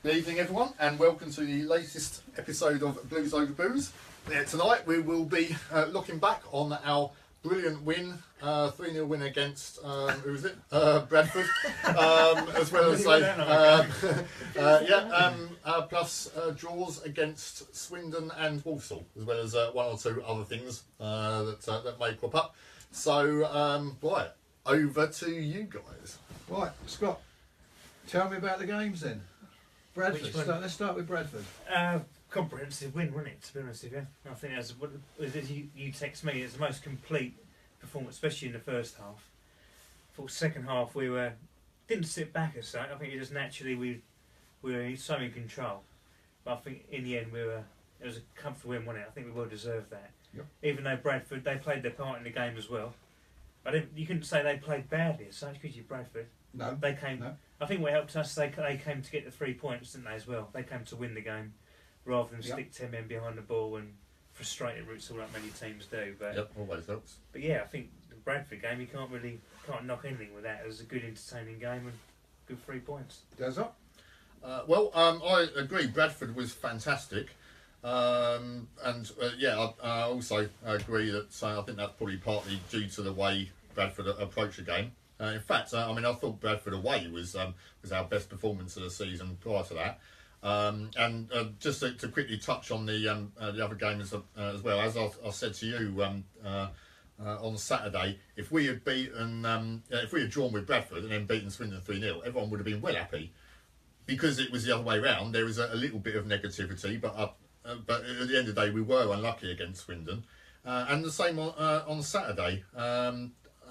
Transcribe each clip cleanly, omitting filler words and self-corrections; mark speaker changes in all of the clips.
Speaker 1: Good evening, everyone, and welcome to the latest episode of Blues Over Booze. Tonight we will be looking back on our brilliant win, 3-0 win against, who was it? Bradford, as well as plus draws against Swindon and Walsall, as well as one or two other things that may crop up. So, right, over to you guys.
Speaker 2: Right, Scott, tell me about the games then. Bradford. Let's start with Bradford.
Speaker 3: Comprehensive win, wasn't it? To be honest with you, I think as you text me, it's the most complete performance, especially in the first half. For the second half, we didn't sit back as such. I think it just naturally we were so in control. But I think in the end it was a comfortable win, wasn't it? I think we well deserved that.
Speaker 2: Yep.
Speaker 3: Even though Bradford, they played their part in the game as well. But you couldn't say they played badly as such, could you, Bradford?
Speaker 2: No.
Speaker 3: They came.
Speaker 2: No.
Speaker 3: I think what helped us, they came to get the 3 points, didn't they, as well? They came to win the game, rather than stick 10 men behind the ball and frustrated routes all like many teams do. But
Speaker 1: Yep, always helps.
Speaker 3: But yeah, I think the Bradford game, you can't knock anything with that. It was a good, entertaining game and good 3 points.
Speaker 2: Does that?
Speaker 1: I agree. Bradford was fantastic, I also agree that I think that's probably partly due to the way Bradford approached the game. In fact, I thought Bradford away was our best performance of the season prior to that. Just to quickly touch on the other games as well, as I said to you on Saturday, if we had drawn with Bradford and then beaten Swindon 3-0, everyone would have been well happy. Because it was the other way round, there was a little bit of negativity, but at the end of the day, we were unlucky against Swindon. And the same on Saturday.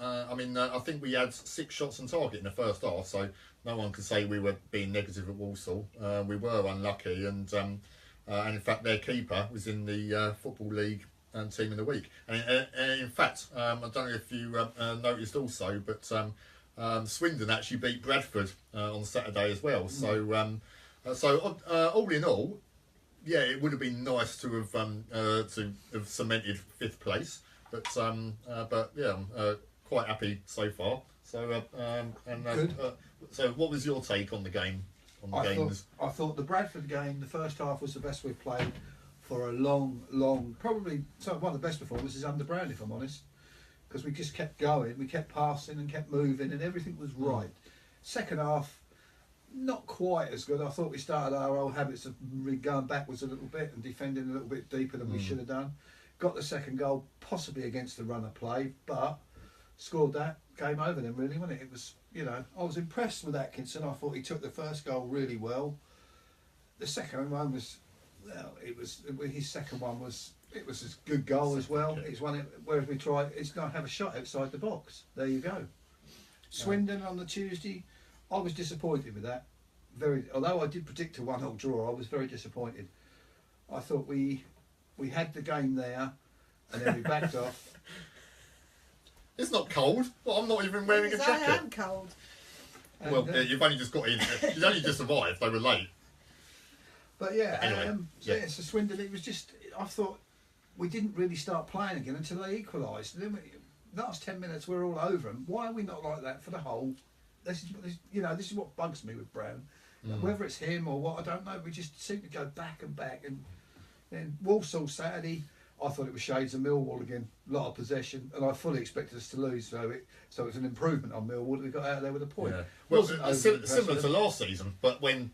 Speaker 1: I think we had 6 shots on target in the first half, so no one can say we were being negative at Walsall. We were unlucky, and in fact, their keeper was in the Football League Team of the Week. And in fact, I don't know if you noticed also, but Swindon actually beat Bradford on Saturday as well. So all in all, yeah, it would have been nice to have cemented 5th place, but yeah, I'm quite happy so far. So so what was your take on the game?
Speaker 2: I thought the Bradford game, the first half was the best we've played for a long, probably one of the best performances under Brown, if I'm honest, because we just kept going, we kept passing and kept moving, and everything was right. Second half, not quite as good. I thought we started our old habits of going backwards a little bit and defending a little bit deeper than we should have done. Got the second goal, possibly against the runner play, but scored that, game over then really, wasn't it? It was, I was impressed with Atkinson. I thought he took the first goal really well. The second one was, his second one was, it was a good goal as well. It's one, whereas we tried, it's not have a shot outside the box. There you go. Swindon on the Tuesday, I was disappointed with that. Although I did predict a 1-1 draw, I was very disappointed. I thought we had the game there, and then we backed off.
Speaker 1: It's not cold. Well, I'm not even wearing a jacket.
Speaker 4: I am cold.
Speaker 1: Well, you've only just got in. You've only just arrived. They were late.
Speaker 2: But yeah,
Speaker 1: anyway,
Speaker 2: so Swindon, it was just, I thought we didn't really start playing again until they equalised. Then last 10 minutes we're all over them. Why are we not like that for the whole? This is what bugs me with Brown. Whether it's him or what, I don't know. We just seem to go back and back. And then Walsall Saturday, I thought it was shades of Millwall again. A lot of possession, and I fully expected us to lose. So it was an improvement on Millwall that we got out of there with a point.
Speaker 1: Yeah. Well, similar to last season, but when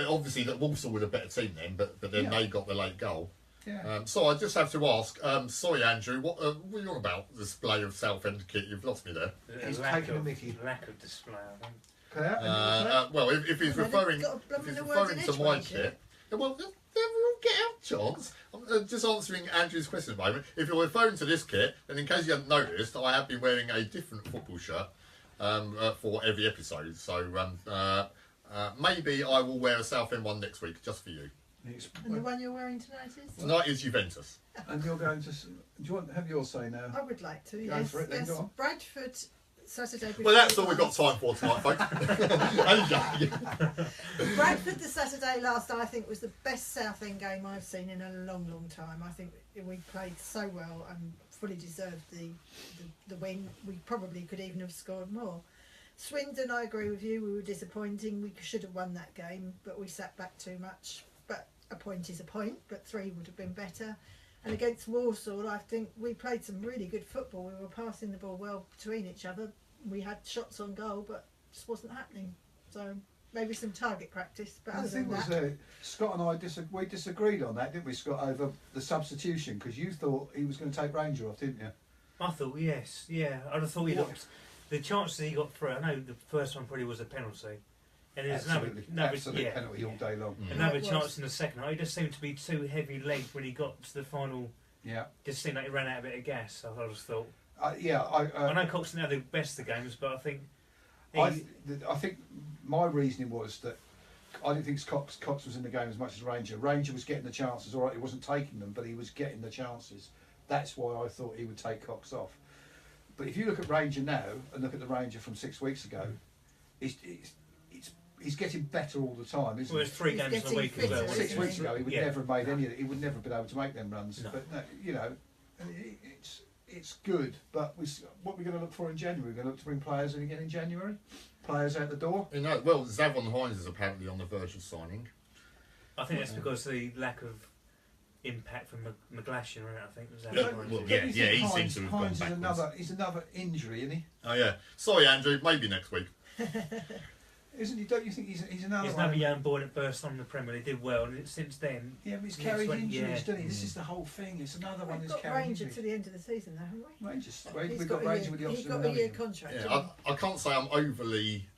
Speaker 1: obviously that Walsall were a better team then, but then they got the late goal.
Speaker 2: Yeah.
Speaker 1: So I just have to ask, sorry Andrew, what are you on about? The display of Southend kit? You've lost me there.
Speaker 2: He's taking a mickey.
Speaker 3: Lack of display, I think.
Speaker 1: Well, if he's referring to my kit, well, we'll get our chance. I'm just answering Andrew's question at the moment. If you're referring to this kit, then in case you haven't noticed, I have been wearing a different football shirt for every episode. So maybe I will wear a Southend one next week, just for you.
Speaker 4: And the one you're wearing tonight is?
Speaker 1: Tonight is Juventus.
Speaker 2: And you're going to... Do you want to have your say now?
Speaker 4: I would like to,
Speaker 2: Go
Speaker 4: yes.
Speaker 2: for it then, go on.
Speaker 4: Bradford Saturday before.
Speaker 1: Well, that's all we've got time for tonight, folks.
Speaker 4: Bradford the Saturday last, I think, was the best Southend game I've seen in a long time. I think we played so well and fully deserved the win. We probably could even have scored more. Swindon, I agree with you. We were disappointing. We should have won that game, but we sat back too much. But a point is a point. But 3 would have been better. And against Walsall, I think we played some really good football. We were passing the ball well between each other. We had shots on goal, but it just wasn't happening. So maybe some target practice. But
Speaker 2: The
Speaker 4: other
Speaker 2: thing
Speaker 4: than
Speaker 2: was,
Speaker 4: that,
Speaker 2: Scott and I we disagreed on that, didn't we, Scott, over the substitution? Because you thought he was going to take Ranger off, didn't you?
Speaker 3: I thought yes, yeah. I'd have thought he
Speaker 2: What?
Speaker 3: looked. The chances he got through. I know the first one probably was a penalty, and there's
Speaker 2: Absolutely,
Speaker 3: another
Speaker 2: absolute
Speaker 3: yeah,
Speaker 2: penalty all day long.
Speaker 3: another
Speaker 4: It was.
Speaker 3: chance in the second half. He just seemed to be too heavy legged when he got to the final.
Speaker 2: Yeah,
Speaker 3: Just seemed like he ran out a bit of gas. I just thought.
Speaker 2: yeah.
Speaker 3: I know Cox didn't have the best of games, but I think.
Speaker 2: I think my reasoning was that I didn't think Cox was in the game as much as Ranger. Ranger was getting the chances. All right, he wasn't taking them, but he was getting the chances. That's why I thought he would take Cox off. But if you look at Ranger now and look at the Ranger from 6 weeks ago, he's getting better all the time, isn't
Speaker 3: Well,
Speaker 2: he?
Speaker 3: there's 3
Speaker 4: He's
Speaker 3: games in a
Speaker 4: getting
Speaker 3: week as
Speaker 4: fitter,
Speaker 3: well.
Speaker 4: isn't
Speaker 2: Six
Speaker 3: wasn't
Speaker 2: weeks
Speaker 3: he?
Speaker 2: ago, he would
Speaker 3: Yeah.
Speaker 2: never have made any. He would never have been able to make them runs.
Speaker 3: No.
Speaker 2: But no, you know, it's good. But what we're going to look for in January? We're going to look to bring players in again in January. Players out the door.
Speaker 1: You know, well, Zavon Hines is apparently on the verge of signing.
Speaker 3: I think that's because of the lack of impact from McGlashan, right? I think was that.
Speaker 1: Yeah,
Speaker 3: what it
Speaker 1: well,
Speaker 3: is.
Speaker 1: yeah,
Speaker 2: Don't you think
Speaker 1: he
Speaker 2: Hines,
Speaker 1: seems to have gone
Speaker 2: Hines is
Speaker 1: backwards.
Speaker 2: he's another injury, isn't he?
Speaker 1: Oh yeah. Sorry, Andrew. Maybe next week.
Speaker 2: Isn't he? Don't you think he's another
Speaker 3: He's
Speaker 2: one?
Speaker 3: another young boy that burst on the Premier League, did well, and since then.
Speaker 2: Yeah, but he's
Speaker 3: He's
Speaker 2: carried
Speaker 3: went-
Speaker 2: injuries,
Speaker 3: yeah.
Speaker 2: doesn't he? This
Speaker 3: Mm.
Speaker 2: is the whole thing. It's another one
Speaker 4: we've
Speaker 2: that's
Speaker 4: got
Speaker 2: carried
Speaker 4: Ranger
Speaker 2: injuries.
Speaker 4: to the end of the season, now, haven't we?
Speaker 2: Rangers.
Speaker 4: He's
Speaker 2: We've got Ranger with the
Speaker 4: He's
Speaker 2: option of
Speaker 4: got a year
Speaker 2: million.
Speaker 4: contract.
Speaker 1: Yeah,
Speaker 4: hasn't
Speaker 1: I can't say I'm overly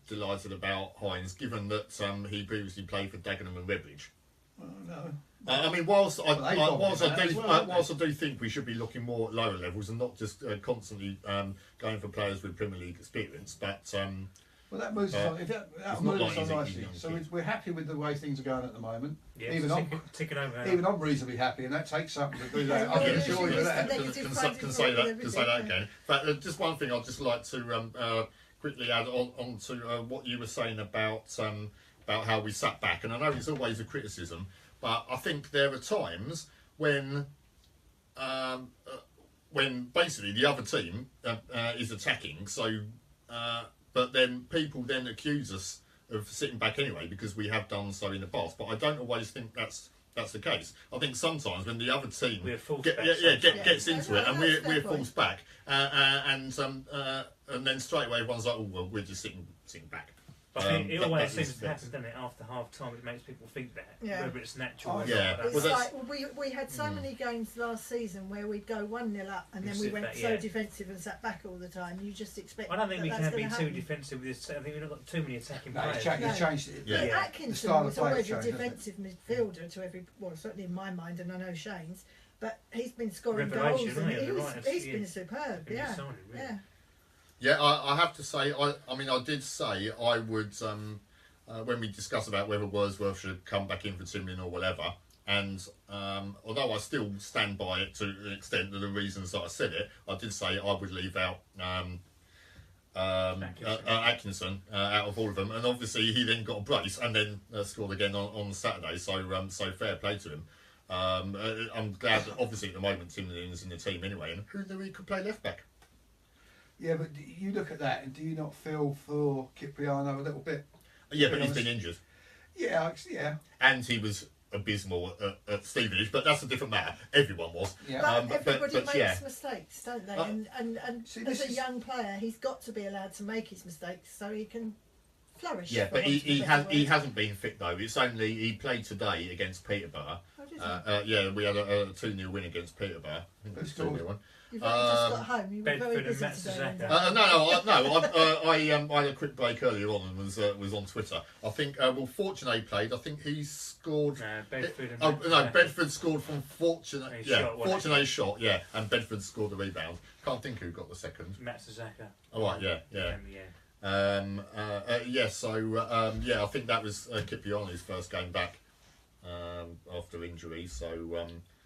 Speaker 1: delighted about Hines, given that he previously played for Dagenham and Redbridge.
Speaker 2: Oh, no.
Speaker 1: I mean, whilst I,
Speaker 2: Well, they bombed
Speaker 1: whilst
Speaker 2: him
Speaker 1: I
Speaker 2: out
Speaker 1: do,
Speaker 2: as well, haven't they?
Speaker 1: whilst I do think we should be looking more at lower levels and not just constantly going for players with Premier League experience, but
Speaker 2: Well, that moves us on. If that
Speaker 1: it's
Speaker 2: moves
Speaker 1: not
Speaker 2: us
Speaker 1: like
Speaker 2: on
Speaker 1: he's a
Speaker 2: nicely.
Speaker 1: young
Speaker 2: So
Speaker 1: kid.
Speaker 2: we're happy with the way things are going at the moment.
Speaker 3: Yeah,
Speaker 2: Even
Speaker 3: it's
Speaker 2: I'm-
Speaker 3: ticking over.
Speaker 2: Even I'm reasonably happy, and that takes something to do that.
Speaker 4: Yeah,
Speaker 2: I
Speaker 4: yeah,
Speaker 2: can
Speaker 4: yeah,
Speaker 2: assure you
Speaker 4: yeah,
Speaker 2: of
Speaker 4: yeah.
Speaker 2: that.
Speaker 4: Negative
Speaker 1: can
Speaker 4: findings
Speaker 1: say
Speaker 4: on
Speaker 1: that
Speaker 4: everything,
Speaker 1: again.
Speaker 4: yeah.
Speaker 1: In fact, just one thing I'd just like to quickly add on to what you were saying about how we sat back, and I know it's always a criticism, but I think there are times when basically the other team is attacking, so but then people then accuse us of sitting back anyway because we have done so in the past. But I don't always think that's the case. I think sometimes when the other team
Speaker 3: We're forced
Speaker 1: get,
Speaker 3: back
Speaker 1: gets
Speaker 4: sometimes.
Speaker 1: into it, and
Speaker 4: No,
Speaker 1: we're
Speaker 4: that's a fair
Speaker 1: forced back, and then straight away everyone's like, oh well, we're just sitting back.
Speaker 3: I think it
Speaker 1: That-
Speaker 3: always
Speaker 1: that is-
Speaker 3: seems to happen, doesn't it? After half time, it makes people think that,
Speaker 4: Yeah.
Speaker 3: whether it's natural
Speaker 2: Oh,
Speaker 3: or
Speaker 1: yeah.
Speaker 3: not.
Speaker 4: It's
Speaker 1: Well, that's-
Speaker 4: like we had so many games last season where we'd go 1-0 up and then
Speaker 3: And
Speaker 4: we
Speaker 3: sit
Speaker 4: went
Speaker 3: back,
Speaker 4: so
Speaker 3: yeah.
Speaker 4: defensive and sat back all the time. You just expect.
Speaker 3: I don't think we
Speaker 4: that
Speaker 3: can
Speaker 4: that's
Speaker 3: be
Speaker 4: gonna
Speaker 3: too
Speaker 4: happen.
Speaker 3: defensive with this. I think we've not got too many attacking
Speaker 2: No,
Speaker 3: players.
Speaker 2: he's changed,
Speaker 4: No.
Speaker 2: he's changed it.
Speaker 1: Yeah.
Speaker 4: But
Speaker 3: Yeah.
Speaker 2: The
Speaker 4: Atkinson
Speaker 2: style
Speaker 4: was
Speaker 2: of play
Speaker 4: always a
Speaker 2: changed, hasn't it?
Speaker 4: defensive midfielder to every, well, certainly in my mind, and I know Shane's. But he's been scoring
Speaker 3: Revelation,
Speaker 4: goals, and
Speaker 3: isn't he?
Speaker 4: he
Speaker 3: You're
Speaker 4: was,
Speaker 3: right,
Speaker 4: he's
Speaker 3: yeah.
Speaker 4: been superb.
Speaker 3: Been
Speaker 4: Yeah,
Speaker 3: signing, really.
Speaker 4: yeah.
Speaker 1: Yeah, I have to say, I mean, I did say I would, when we discussed about whether Wordsworth should come back in for Timlin or whatever, and although I still stand by it to the extent of the reasons that I said it, I did say I would leave out Atkinson out of all of them, and obviously he then got a brace and then scored again on Saturday, so fair play to him. I'm glad that obviously at the moment Timlin's in the team anyway, and who knew he could play left back?
Speaker 2: Yeah, but you look at that, and do you not feel for Cipriano a little bit?
Speaker 1: Yeah,
Speaker 2: To
Speaker 1: but
Speaker 2: be
Speaker 1: he's been
Speaker 2: honest.
Speaker 1: injured.
Speaker 2: Yeah.
Speaker 1: And he was abysmal at Stevenage, but that's a different matter. Everyone was.
Speaker 2: Yeah.
Speaker 4: But everybody makes
Speaker 1: yeah.
Speaker 4: mistakes, don't they?
Speaker 1: Uh,
Speaker 4: and
Speaker 2: see,
Speaker 4: as
Speaker 2: this
Speaker 4: a
Speaker 2: is-
Speaker 4: young player, he's got to be allowed to make his mistakes so he can flourish.
Speaker 1: Yeah,
Speaker 4: for
Speaker 1: but
Speaker 4: want of a better
Speaker 1: he
Speaker 4: word.
Speaker 1: hasn't been fit though. It's only he played today against Peterborough.
Speaker 4: Oh, did he?
Speaker 1: Yeah, we had a 2-0 win against Peterborough. I think it was
Speaker 2: Who scored?
Speaker 1: 2-0 one.
Speaker 4: You've only just
Speaker 1: um,
Speaker 4: got home. You were very
Speaker 3: Bedford and
Speaker 4: busy
Speaker 3: Matt
Speaker 4: today.
Speaker 3: Suzaka.
Speaker 4: Linda.
Speaker 1: I had a quick break earlier on and was on Twitter. I think Fortuné played. I think he scored.
Speaker 3: No, Bedford and
Speaker 1: Oh
Speaker 3: Matt
Speaker 1: no,
Speaker 3: Suzaka.
Speaker 1: Bedford scored from Fortuné.
Speaker 3: He
Speaker 1: Yeah,
Speaker 3: shot one.
Speaker 1: Fortuné's shot. Yeah, and Bedford scored the rebound. Can't think who got the second.
Speaker 3: Matt Suzaka.
Speaker 1: Oh right, yeah.
Speaker 3: Yeah.
Speaker 1: So I think that was Cipriano's first game back after injury. So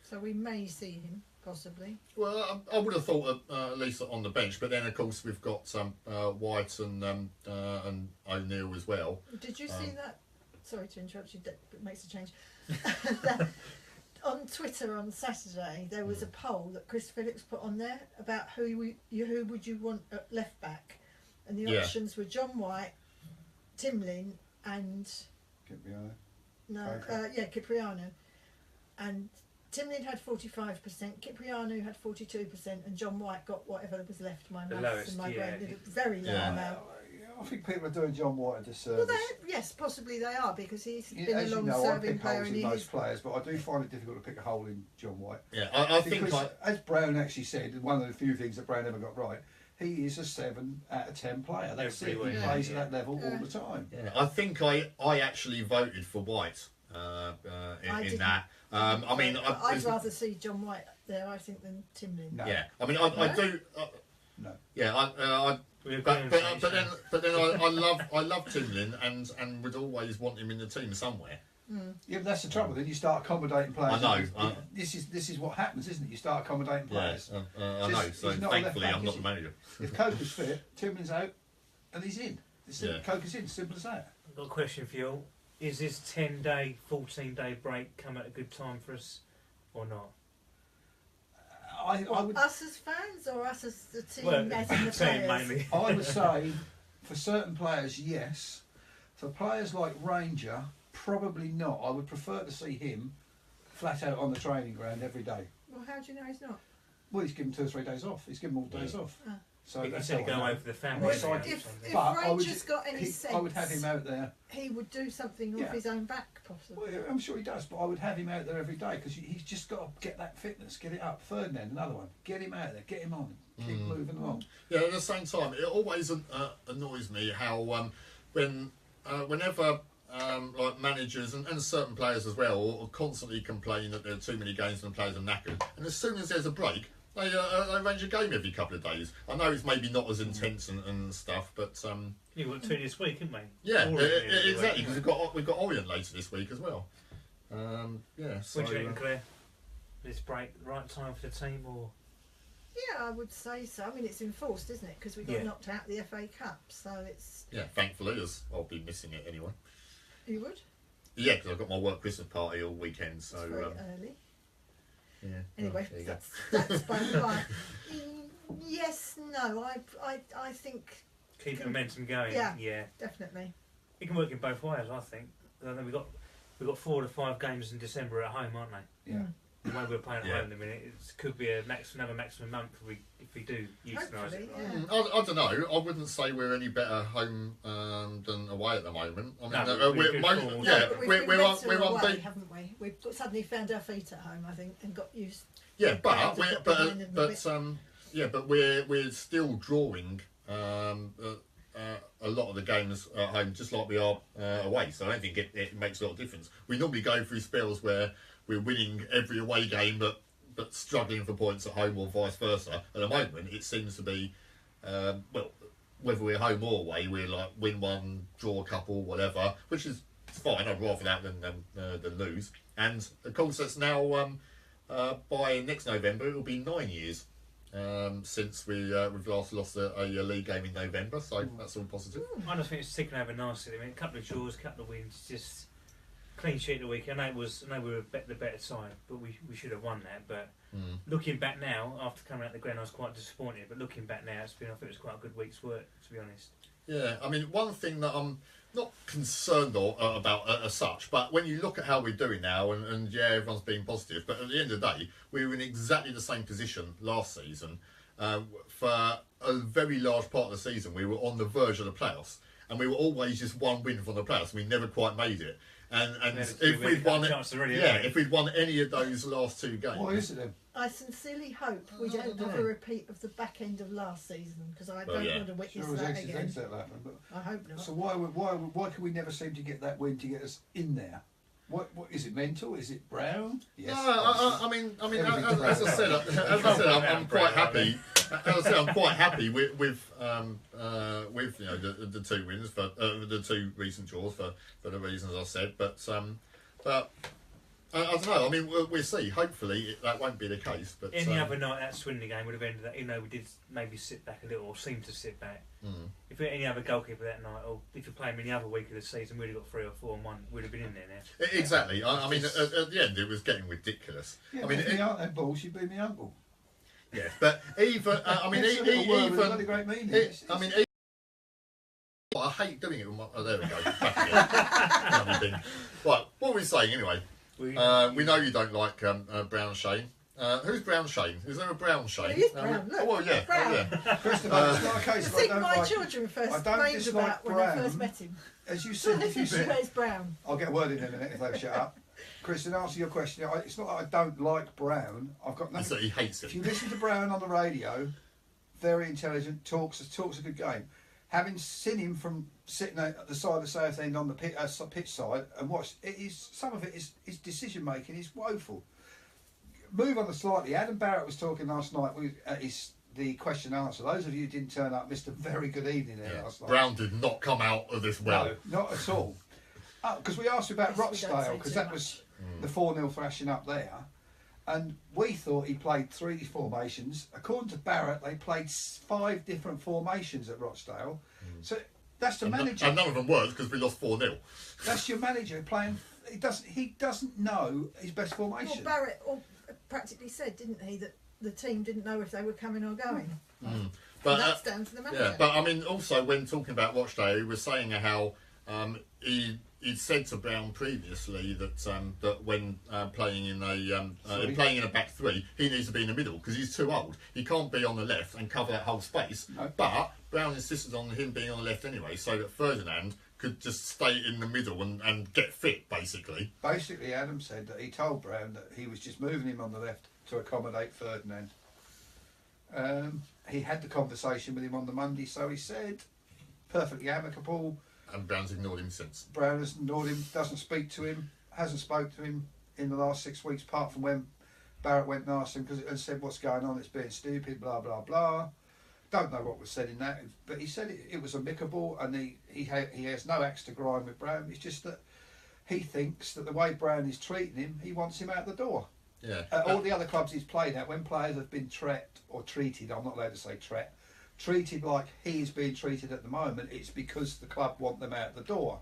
Speaker 4: So we may see him possibly.
Speaker 1: well, I would have thought at least on the bench, but then of course we've got White and O'Neill as well.
Speaker 4: Did you see that? Sorry to interrupt you. It makes a change. That- on Twitter on Saturday, there was a poll that Chris Phillips put on there about who would you want at left back, and the
Speaker 1: Yeah.
Speaker 4: options were John White, Timlin, and Cipriano, and Timlin had 45%, Cipriano had 42%, and John White got whatever was left. My
Speaker 3: The
Speaker 4: maths
Speaker 3: lowest,
Speaker 4: and my
Speaker 3: yeah.
Speaker 4: brain did a very low
Speaker 1: Yeah.
Speaker 4: amount.
Speaker 2: I think people are doing John White a disservice.
Speaker 4: Well, yes, possibly they are, because he's
Speaker 2: Yeah,
Speaker 4: been a
Speaker 2: as you
Speaker 4: long
Speaker 2: know, I
Speaker 4: serving
Speaker 2: pick
Speaker 4: player
Speaker 2: holes
Speaker 4: and
Speaker 2: in
Speaker 4: he
Speaker 2: most
Speaker 4: is.
Speaker 2: players, but I do find it difficult to pick a hole in John White.
Speaker 1: Yeah, I think
Speaker 2: Because, as Brown actually said, one of the few things that Brown never got right, he is a 7 out of 10 player. That's it. He
Speaker 3: Everywhere,
Speaker 2: plays
Speaker 3: yeah.
Speaker 2: at that level all
Speaker 4: Yeah.
Speaker 2: the time.
Speaker 1: yeah, I think I actually voted for White
Speaker 4: I
Speaker 1: in
Speaker 4: didn't.
Speaker 1: that. I mean,
Speaker 4: But I'd rather see John White there, I think, than Timlin.
Speaker 2: No.
Speaker 1: yeah, I mean, I
Speaker 4: No?
Speaker 1: do.
Speaker 2: No.
Speaker 1: Yeah, I
Speaker 3: We
Speaker 1: but
Speaker 3: agree
Speaker 1: but,
Speaker 3: on
Speaker 1: but then
Speaker 3: Sanchez.
Speaker 1: but then I love Timlin and would always want him in the team somewhere.
Speaker 2: Yeah, but that's the trouble. Then you start accommodating players.
Speaker 1: I know.
Speaker 2: This is what happens, isn't it? You start accommodating players.
Speaker 1: I know. So
Speaker 2: he's not a left
Speaker 1: thankfully,
Speaker 2: back,
Speaker 1: I'm
Speaker 2: is
Speaker 1: not
Speaker 2: he?
Speaker 1: the manager.
Speaker 2: If Coker's fit, Timlin's out, and he's in.
Speaker 1: Yeah.
Speaker 2: Coker's in. Simple as that.
Speaker 3: I've got a question for you. Is this 10-day, 14-day break come at a good time for us or not?
Speaker 2: I
Speaker 4: What,
Speaker 2: would
Speaker 4: us as fans or us as the team,
Speaker 3: Well,
Speaker 4: as in the
Speaker 3: team
Speaker 4: players?
Speaker 3: mainly.
Speaker 2: I would say for certain players, yes. For players like Ranger, probably not. I would prefer to see him flat out on the training ground every day.
Speaker 4: Well, how do you know he's not?
Speaker 2: Well, he's given 2 or 3 days off. He's given all days off.
Speaker 4: Ah.
Speaker 2: So
Speaker 3: He
Speaker 2: that's
Speaker 3: said
Speaker 2: how
Speaker 3: go
Speaker 2: I know.
Speaker 3: away for the family.
Speaker 2: Well,
Speaker 4: If,
Speaker 2: so I-
Speaker 4: if
Speaker 2: But I would
Speaker 4: Ranger's
Speaker 2: ju-
Speaker 4: got any sense,
Speaker 2: I would have him out there.
Speaker 4: he would do something
Speaker 2: Yeah.
Speaker 4: off his own back, possibly.
Speaker 2: Well, I'm sure he does, but I would have him out there every day because he's just got to get that fitness, get it up. Ferdinand, another one. Get him out there, get him on, keep moving along.
Speaker 1: Yeah, at the same time, it always annoys me how whenever like managers and certain players as well are constantly complaining that there are too many games and players are knackered, and as soon as there's a break, they arrange a game every couple of days. I know it's maybe not as intense and stuff, but
Speaker 3: You've got 2 this week, haven't we?
Speaker 1: yeah,
Speaker 3: All of it is
Speaker 1: exactly,
Speaker 3: the
Speaker 1: because
Speaker 3: week.
Speaker 1: we've got Orient later this week as well. Yeah, so
Speaker 3: What do you reckon, Claire? This break, the right time for the team, or
Speaker 4: Yeah, I would say so. I mean, it's enforced, isn't it? Because we got
Speaker 3: Yeah.
Speaker 4: knocked out of the FA Cup, so it's.
Speaker 1: yeah, thankfully, as I'll be missing it anyway.
Speaker 4: You would?
Speaker 1: Yeah, because I've got my work Christmas party all weekend,
Speaker 4: It's
Speaker 1: so
Speaker 4: very early.
Speaker 1: yeah.
Speaker 4: Anyway,
Speaker 1: there you go.
Speaker 4: that's by the by. Yes, no, I think
Speaker 3: keep the momentum going?
Speaker 4: Yeah. definitely.
Speaker 3: It can work in both ways, I think. I know we've got 4 to 5 games in December at home, aren't they?
Speaker 2: Yeah.
Speaker 3: The way we're playing at
Speaker 1: Yeah.
Speaker 3: home in a minute, it could be another maximum month if we do utilise
Speaker 4: Hopefully,
Speaker 3: it.
Speaker 4: yeah.
Speaker 1: I don't know. I wouldn't say we're any better home than away at the moment. I mean,
Speaker 3: No, we're good form.
Speaker 4: No,
Speaker 1: yeah,
Speaker 4: but we've
Speaker 1: we're
Speaker 4: been
Speaker 1: on
Speaker 4: better
Speaker 1: we're on
Speaker 4: away,
Speaker 1: deep.
Speaker 4: haven't we? We've suddenly found our feet at home, I think, and got used.
Speaker 1: Yeah,
Speaker 4: the
Speaker 1: but
Speaker 4: crowds have got behind them a bit.
Speaker 1: we're still drawing a lot of the games at home, just like we are away. So I don't think it makes a lot of difference. We normally go through spells where we're winning every away game, but struggling for points at home or vice versa. At the moment, it seems to be whether we're home or away, we're like win one, draw a couple, whatever, which is fine. I'd rather that than lose. And of course, that's now by next November, it will be 9 years since we've last lost a league game in November. So that's all positive.
Speaker 3: I just think it's ticking over nicely. I mean, a couple of draws, a couple of wins, just clean sheet of the week. I know we were the better side, but we should have won that. But looking back now, after coming out the ground, I was quite disappointed. But looking back now, I think it was quite a good week's work, to be honest.
Speaker 1: Yeah, I mean, one thing that I'm not concerned about as such, but when you look at how we're doing now, and yeah, everyone's being positive, but at the end of the day, we were in exactly the same position last season. For a very large part of the season, we were on the verge of the playoffs, and we were always just one win from the playoffs. We never quite made it. And if we'd won if we'd won any of those last 2 games,
Speaker 2: What is it then?
Speaker 4: I sincerely hope we
Speaker 2: I
Speaker 4: don't
Speaker 2: don't
Speaker 4: have
Speaker 2: know.
Speaker 4: a repeat of the back end of last season, because I
Speaker 1: Well,
Speaker 4: don't
Speaker 1: yeah.
Speaker 4: want to witness
Speaker 2: Sure as
Speaker 4: that
Speaker 2: eggs is
Speaker 4: again.
Speaker 2: eggs that'll happen. But
Speaker 4: I hope not.
Speaker 2: so why can we never seem to get that win to get us in there? What is it? Mental? Is it Brown? Yes.
Speaker 1: No, I mean,
Speaker 2: Everything's
Speaker 1: as I said, I'm quite happy. As I said, I'm quite happy with you know the 2 wins for the 2 recent draws for the reasons I said. But I don't know. I mean, we'll see. Hopefully, that won't be the case. But
Speaker 3: Any other night that Swindon game would have ended that, even though we did maybe sit back a little, or seemed to sit back. If we had any other goalkeeper that night, or if you play him any other week of the season, we'd have got 3 or 4 and 1. We'd have been in there now.
Speaker 1: Exactly. I mean, at the end, it was getting ridiculous.
Speaker 2: Yeah,
Speaker 1: I mean,
Speaker 2: if me aunt had balls, she'd be my uncle.
Speaker 1: yeah. But even I mean,
Speaker 2: It's a little word with a bloody
Speaker 1: even
Speaker 2: great meaning.
Speaker 1: I mean, hate doing it with my... Oh, there we go. Back again. Thing. Right, what were we saying anyway? We know you don't like Brown Shane. Who's Brown Shane? Is there a Brown Shane?
Speaker 4: He is brown, look.
Speaker 1: Oh, well, yeah.
Speaker 4: Brown.
Speaker 1: Oh, yeah.
Speaker 2: Christopher, it's not a
Speaker 4: I
Speaker 2: case of I
Speaker 4: think
Speaker 2: don't
Speaker 4: my
Speaker 2: like...
Speaker 4: children first
Speaker 2: I don't
Speaker 4: named
Speaker 2: dislike
Speaker 4: about when I
Speaker 2: Brown.
Speaker 4: first met him.
Speaker 2: As you said, if you said...
Speaker 4: It's brown.
Speaker 2: I'll get a word in a minute if they shut up. Chris, in answer to your question, it's not that I don't like Brown. I've got
Speaker 1: It's
Speaker 2: nothing...
Speaker 1: that he hates it.
Speaker 2: If you listen to Brown on the radio, very intelligent, talks a good game. Having seen him from sitting at the side of the south end on the pitch side and watched, some of it is his decision making is woeful. Move on slightly. Adam Barrett was talking last night at the question and answer. Those of you who didn't turn up missed a very good evening there last night.
Speaker 1: Brown did not come out of this well.
Speaker 2: No, not at all. Because we asked you about
Speaker 4: Yes, we don't
Speaker 2: Rochdale,
Speaker 4: say
Speaker 2: because
Speaker 4: too
Speaker 2: that was the 4-0 thrashing up there. And we thought he played 3 formations. According to Barrett, they played 5 different formations at Rochdale. So that's the manager.
Speaker 1: And none of them worked because we lost 4-0.
Speaker 2: That's your manager playing. He doesn't know his best
Speaker 4: Well,
Speaker 2: formation.
Speaker 4: Barrett practically said, didn't he, that the team didn't know if they were coming or going.
Speaker 1: But
Speaker 4: That's down to the manager.
Speaker 1: yeah, but I mean, also when talking about Rochdale, he was saying how he'd said to Brown previously that when playing in a back three, he needs to be in the middle because he's too old. He can't be on the left and cover that whole space.
Speaker 2: No.
Speaker 1: But Brown insisted on him being on the left anyway, so that Ferdinand could just stay in the middle and get fit, basically.
Speaker 2: Basically, Adam said that he told Brown that he was just moving him on the left to accommodate Ferdinand. He had the conversation with him on the Monday, so he said, perfectly amicable.
Speaker 1: And Brown's ignored him since.
Speaker 2: Brown has ignored him, doesn't speak to him, hasn't spoke to him in the last 6 weeks, apart from when Barrett went and asked him and said, what's going on, it's being stupid, blah, blah, blah. Don't know what was said in that, but he said it was amicable, and he has no axe to grind with Brown. It's just that he thinks that the way Brown is treating him, he wants him out the door.
Speaker 1: Yeah.
Speaker 2: All the other clubs he's played at, when players have been treated, I'm not allowed to say treated like he is being treated at the moment, it's because the club want them out the door.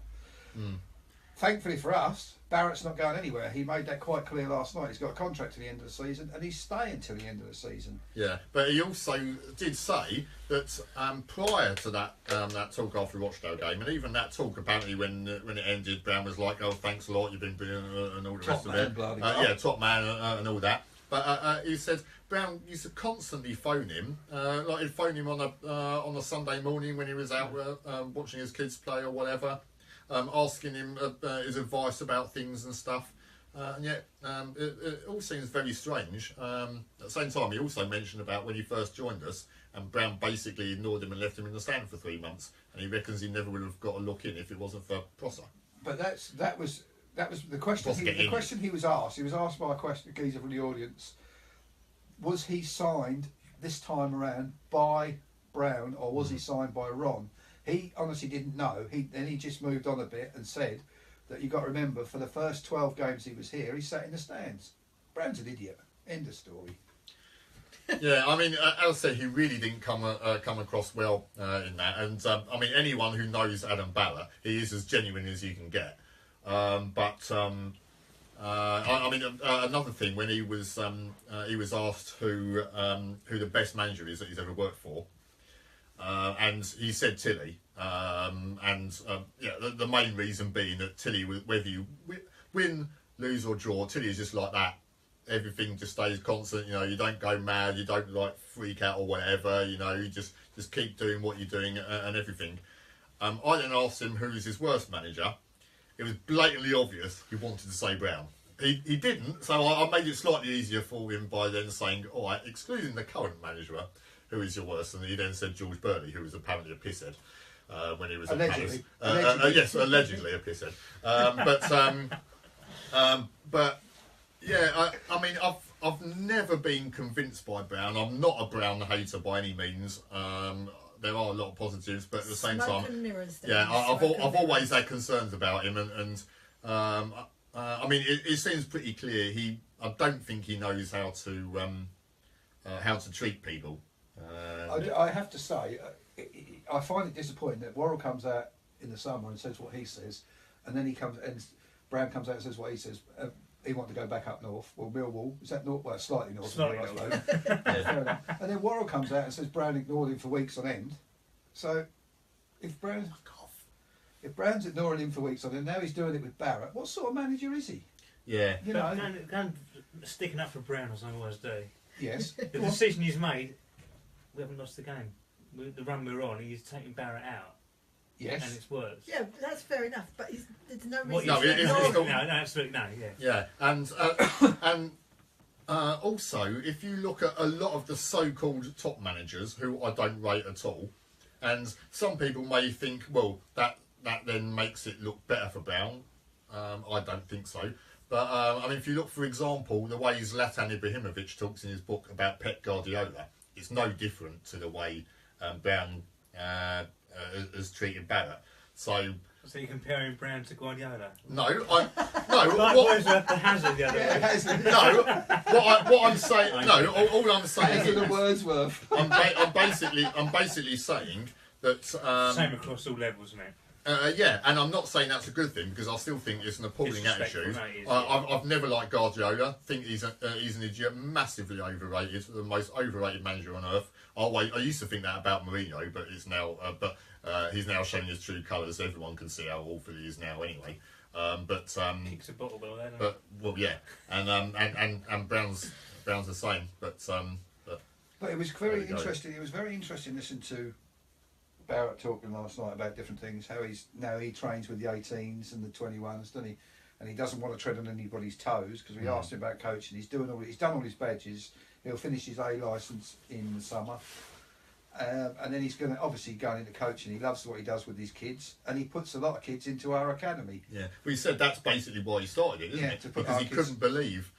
Speaker 2: Thankfully for us, Barrett's not going anywhere. He made that quite clear last night. He's got a contract to the end of the season, and he's staying till the end of the season.
Speaker 1: Yeah, but he also did say that prior to that talk after the Rochdale game, and even that talk apparently when it ended, Brown was like, "Oh, thanks a lot, you've been brilliant," and all the rest of it. Yeah, top man and all that. But he said Brown used to constantly phone him, like he'd phone him on a Sunday morning when he was out watching his kids play or whatever. Asking him his advice about things and stuff, and yet it all seems very strange. At the same time, he also mentioned about when he first joined us, and Brown basically ignored him and left him in the stand for 3 months, and he reckons he never would have got a look in if it wasn't for Prosser.
Speaker 2: But that was the question. The question he was asked. He was asked by a geezer from the audience. Was he signed this time around by Brown, or was he signed by Ron? He honestly didn't know. Then he just moved on a bit and said that you've got to remember, for the first 12 games he was here, he sat in the stands. Brown's an idiot. End of story.
Speaker 1: Yeah, I mean, as I said, he really didn't come across well in that. And I mean, anyone who knows Adam Balla, he is as genuine as you can get. I mean, another thing, when he was asked who the best manager is that he's ever worked for. And he said Tilly, the main reason being that Tilly, whether you win, lose or draw, Tilly is just like that. Everything just stays constant. You know, you don't go mad, you don't like freak out or whatever. You know, you just keep doing what you're doing and everything. I then asked him who's his worst manager. It was blatantly obvious he wanted to say Brown. He didn't, so I made it slightly easier for him by then saying, all right, excluding the current manager, who is your worst? And he then said George Burley, who was apparently a pisshead when he was at Palace. Yes, allegedly a pisshead. But yeah, I mean, I've never been convinced by Brown. I'm not a Brown hater by any means. There are a lot of positives, but at the same time, I've always had concerns about him, and I mean, it seems pretty clear. I don't think he knows how to treat people.
Speaker 2: I have to say, I find it disappointing that Worrell comes out in the summer and says what he says, and then Brown comes out and says what he says. He wanted to go back up north. Well, Millwall, is that north? Well, slightly north.
Speaker 3: Slightly
Speaker 2: of Millwall, I suppose. And then Worrell comes out and says Brown ignored him for weeks on end. So, if Brown...
Speaker 1: Fuck off.
Speaker 2: if Brown's ignoring him for weeks on, and now he's doing it with Barrett, what sort of manager is he?
Speaker 1: Yeah.
Speaker 2: You
Speaker 3: But
Speaker 2: know.
Speaker 3: going sticking up for Brown as I always do.
Speaker 2: Yes.
Speaker 3: The
Speaker 2: Go on.
Speaker 3: decision he's made, we haven't lost the game. The run we're on, he's taking Barrett out, and
Speaker 2: Yes.
Speaker 3: it's worked.
Speaker 4: Yeah, that's fair enough, but there's no
Speaker 3: What
Speaker 4: reason
Speaker 1: No,
Speaker 3: you
Speaker 4: to
Speaker 1: it is-
Speaker 4: ignore
Speaker 1: it's
Speaker 3: no,
Speaker 4: him.
Speaker 3: absolutely no. Yeah.
Speaker 1: Yeah, and also, if you look at a lot of the so-called top managers who I don't rate at all, and some people may think, well, that then makes it look better for Brown. I don't think so. But I mean, if you look, for example, the way Zlatan Ibrahimovic talks in his book about Pep Guardiola, it's no different to the way Brown has treated Barrett. So
Speaker 3: you're comparing Brown to Guardiola?
Speaker 1: no,
Speaker 3: Like
Speaker 1: what,
Speaker 3: Wordsworth to Hazard the other
Speaker 2: Yeah,
Speaker 3: day.
Speaker 2: Hazard.
Speaker 1: no, what I'm saying, no, all I'm saying
Speaker 2: Hazard and
Speaker 1: is,
Speaker 2: Wordsworth.
Speaker 1: I'm basically saying that
Speaker 3: Same across all levels, man.
Speaker 1: yeah, and I'm not saying that's a good thing because I still think it's an appalling
Speaker 3: Disrespectful,
Speaker 1: attitude.
Speaker 3: no, it is,
Speaker 1: I've never liked Guardiola. Think he's an idiot, massively overrated, the most overrated manager on earth. I used to think that about Mourinho, but it's now he's now showing his true colours. Everyone can see how awful he is now, anyway.
Speaker 3: Kicks a bottle there, doesn't
Speaker 1: But well, yeah, and Brown's the same.
Speaker 2: But it was
Speaker 1: There
Speaker 2: very
Speaker 1: you go.
Speaker 2: interesting. It was very interesting listening to Barrett talking last night about different things. How he trains with the 18s and the 21s, doesn't he? And he doesn't want to tread on anybody's toes because we asked him about coaching. He's done all his badges. He'll finish his A licence in the summer, and then he's going to obviously go into coaching. He loves what he does with his kids, and he puts a lot of kids into our academy.
Speaker 1: Yeah, well, he said that's basically why he started it, isn't
Speaker 2: Yeah,
Speaker 1: it?
Speaker 2: to put
Speaker 1: Because
Speaker 2: our
Speaker 1: he
Speaker 2: kids-
Speaker 1: couldn't believe.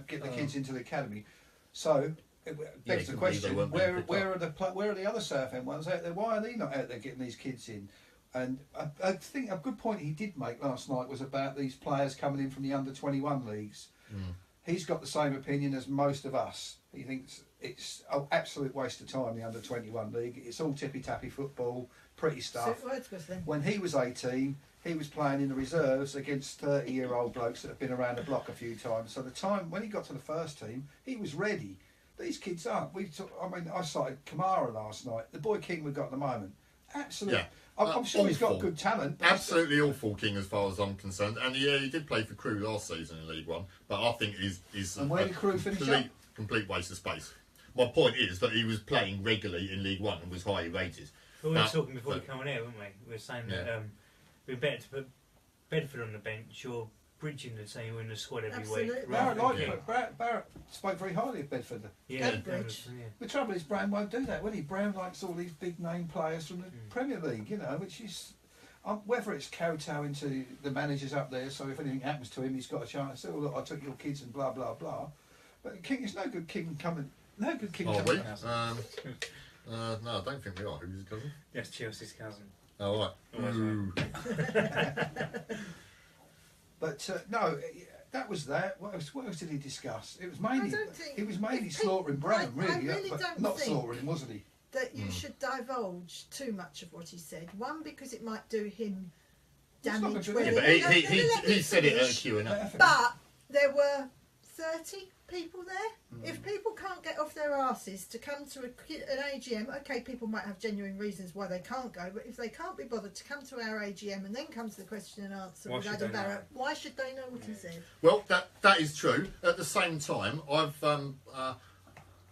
Speaker 2: Get the kids into the academy. So it begs
Speaker 1: he
Speaker 2: the
Speaker 1: couldn't believe they
Speaker 2: question:
Speaker 1: weren't being picked
Speaker 2: where are the other Southend ones out there? Why are they not out there getting these kids in? And I think a good point he did make last night was about these players coming in from the under-21 leagues. He's got the same opinion as most of us. He thinks it's an absolute waste of time, the under-21 league. It's all tippy-tappy football, pretty stuff.
Speaker 4: Suit Wordsworth then.
Speaker 2: When he was 18, he was playing in the reserves against 30-year-old blokes that have been around the block a few times. So the time when he got to the first team, he was ready. These kids aren't. I cited Kamara last night. The boy King we've got at the moment. Absolutely.
Speaker 1: Yeah.
Speaker 2: I'm sure he's got
Speaker 1: Awful.
Speaker 2: good talent. but
Speaker 1: Absolutely awful, King, as far as I'm concerned. And yeah, he did play for Crewe last season in League One, but I think he's
Speaker 2: And where did Crewe finish
Speaker 1: complete waste of space. My point is that he was playing regularly in League One and was highly rated.
Speaker 3: we were
Speaker 1: But-
Speaker 3: talking before we
Speaker 1: but-
Speaker 3: come on here, weren't we? We were saying
Speaker 1: Yeah.
Speaker 3: that we're better to put Bedford on the bench or bridging the team in the squad every
Speaker 4: Absolutely.
Speaker 3: week.
Speaker 2: Barrett
Speaker 3: rather
Speaker 2: liked
Speaker 3: than
Speaker 2: it. Barrett spoke very highly of Bedford.
Speaker 3: Yeah,
Speaker 4: Cambridge.
Speaker 3: yeah.
Speaker 2: The trouble is Brown won't do that, will he? Brown likes all these big name players from the Premier League, which is whether it's kowtowing to the managers up there, so if anything happens to him, he's got a chance to say, "Oh look, I took your kids and blah blah blah." But King, it's no good King coming. No good King
Speaker 1: Are
Speaker 2: coming.
Speaker 1: we? No, I don't think we are. Who's his cousin?
Speaker 3: That's Chelsea's cousin.
Speaker 1: Oh, right.
Speaker 3: Always
Speaker 1: Ooh.
Speaker 2: But no, that was that. What else did he discuss? It was mainly.
Speaker 4: I don't think-
Speaker 2: It was mainly
Speaker 4: if
Speaker 2: slaughtering Brown,
Speaker 4: I
Speaker 2: really.
Speaker 4: really
Speaker 2: but
Speaker 4: don't
Speaker 2: not
Speaker 4: think-
Speaker 2: slaughtering him, wasn't he?
Speaker 4: That you should divulge too much of what he said. One, because it might do him
Speaker 2: It's not
Speaker 4: damage.
Speaker 2: gonna do
Speaker 1: Yeah,
Speaker 2: it.
Speaker 1: but he said it at a Q&A.
Speaker 4: But there were 30 people there. If people can't get off their asses to come to an AGM, okay, people might have genuine reasons why they can't go, but if they can't be bothered to come to our AGM and then come to the question and answer
Speaker 3: Why
Speaker 4: with
Speaker 3: should
Speaker 4: Adam
Speaker 3: they know?
Speaker 4: Barrett, why should they know what he said?
Speaker 1: Well, that is true. At the same time,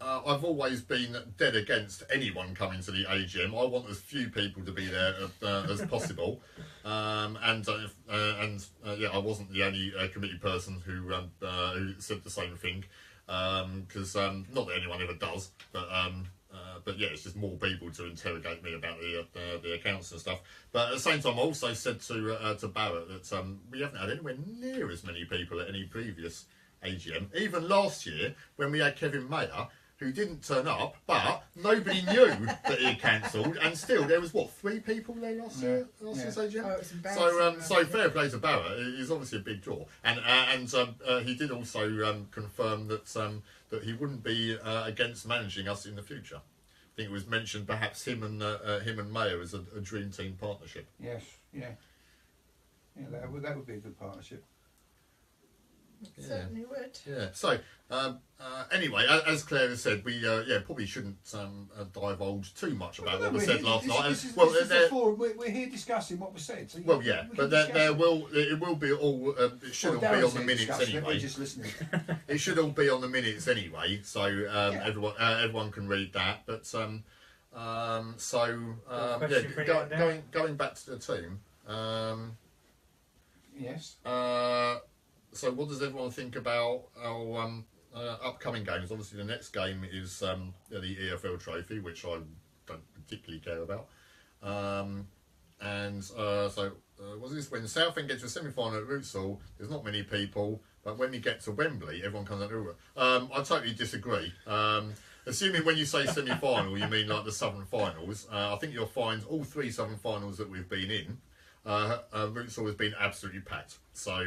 Speaker 1: I've always been dead against anyone coming to the AGM. I want as few people to be there as possible, yeah, I wasn't the only committee person who said the same thing, because not that anyone ever does, but yeah, it's just more people to interrogate me about the accounts and stuff. But at the same time, I also said to Barrett that we haven't had anywhere near as many people at any previous AGM. Even last year, when we had Kevin Mayer, who didn't turn up, but nobody knew that he had cancelled, and still there was 3 people there last year's AGM.
Speaker 4: Oh, it was embarrassing.
Speaker 1: So fair play to Barrett. He's obviously a big draw, and he did also confirm that he wouldn't be against managing us in the future. I think it was mentioned perhaps him and Mayer as a dream team partnership.
Speaker 2: Yes, yeah. That would be a good partnership.
Speaker 1: Yeah.
Speaker 4: Certainly would.
Speaker 1: Yeah. So anyway, as Claire has said, we probably shouldn't divulge too much about what was said last night.
Speaker 2: This is the forum. We're here discussing what was said. So
Speaker 1: Well, yeah, but it will be all. It should all be on the minutes anyway.
Speaker 2: We're just listening.
Speaker 1: It should all be on the minutes anyway, so everyone can read that. But going back to the team.
Speaker 2: Yes.
Speaker 1: So what does everyone think about our upcoming games? Obviously, the next game is the EFL Trophy, which I don't particularly care about. What's this? When Southend gets to a semi-final at Rootsall, there's not many people, but when we get to Wembley, everyone comes out. I totally disagree. Assuming when you say semi-final, you mean like the Southern Finals. I think you'll find all 3 Southern Finals that we've been in. Rootsall has been absolutely packed. So,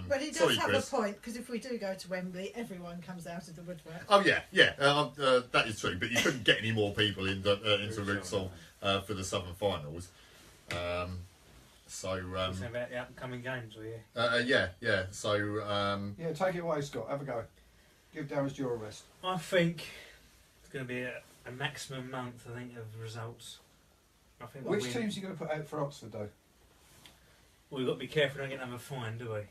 Speaker 4: but he does have Chris. A point, because if we do go to Wembley, everyone comes out of the woodwork.
Speaker 1: Oh yeah, that is true. But you couldn't get any more people into Rootsall for the Southern Finals.
Speaker 3: Talking about the upcoming games, were you?
Speaker 1: Yeah. So
Speaker 2: take it away, Scott. Have a go. Give Darren's Jaw a rest.
Speaker 3: I think it's going to be a maximum month. I think of results. I think
Speaker 2: which teams are you going to put out for Oxford though?
Speaker 3: Well, we've got to be careful not get another fine, do we?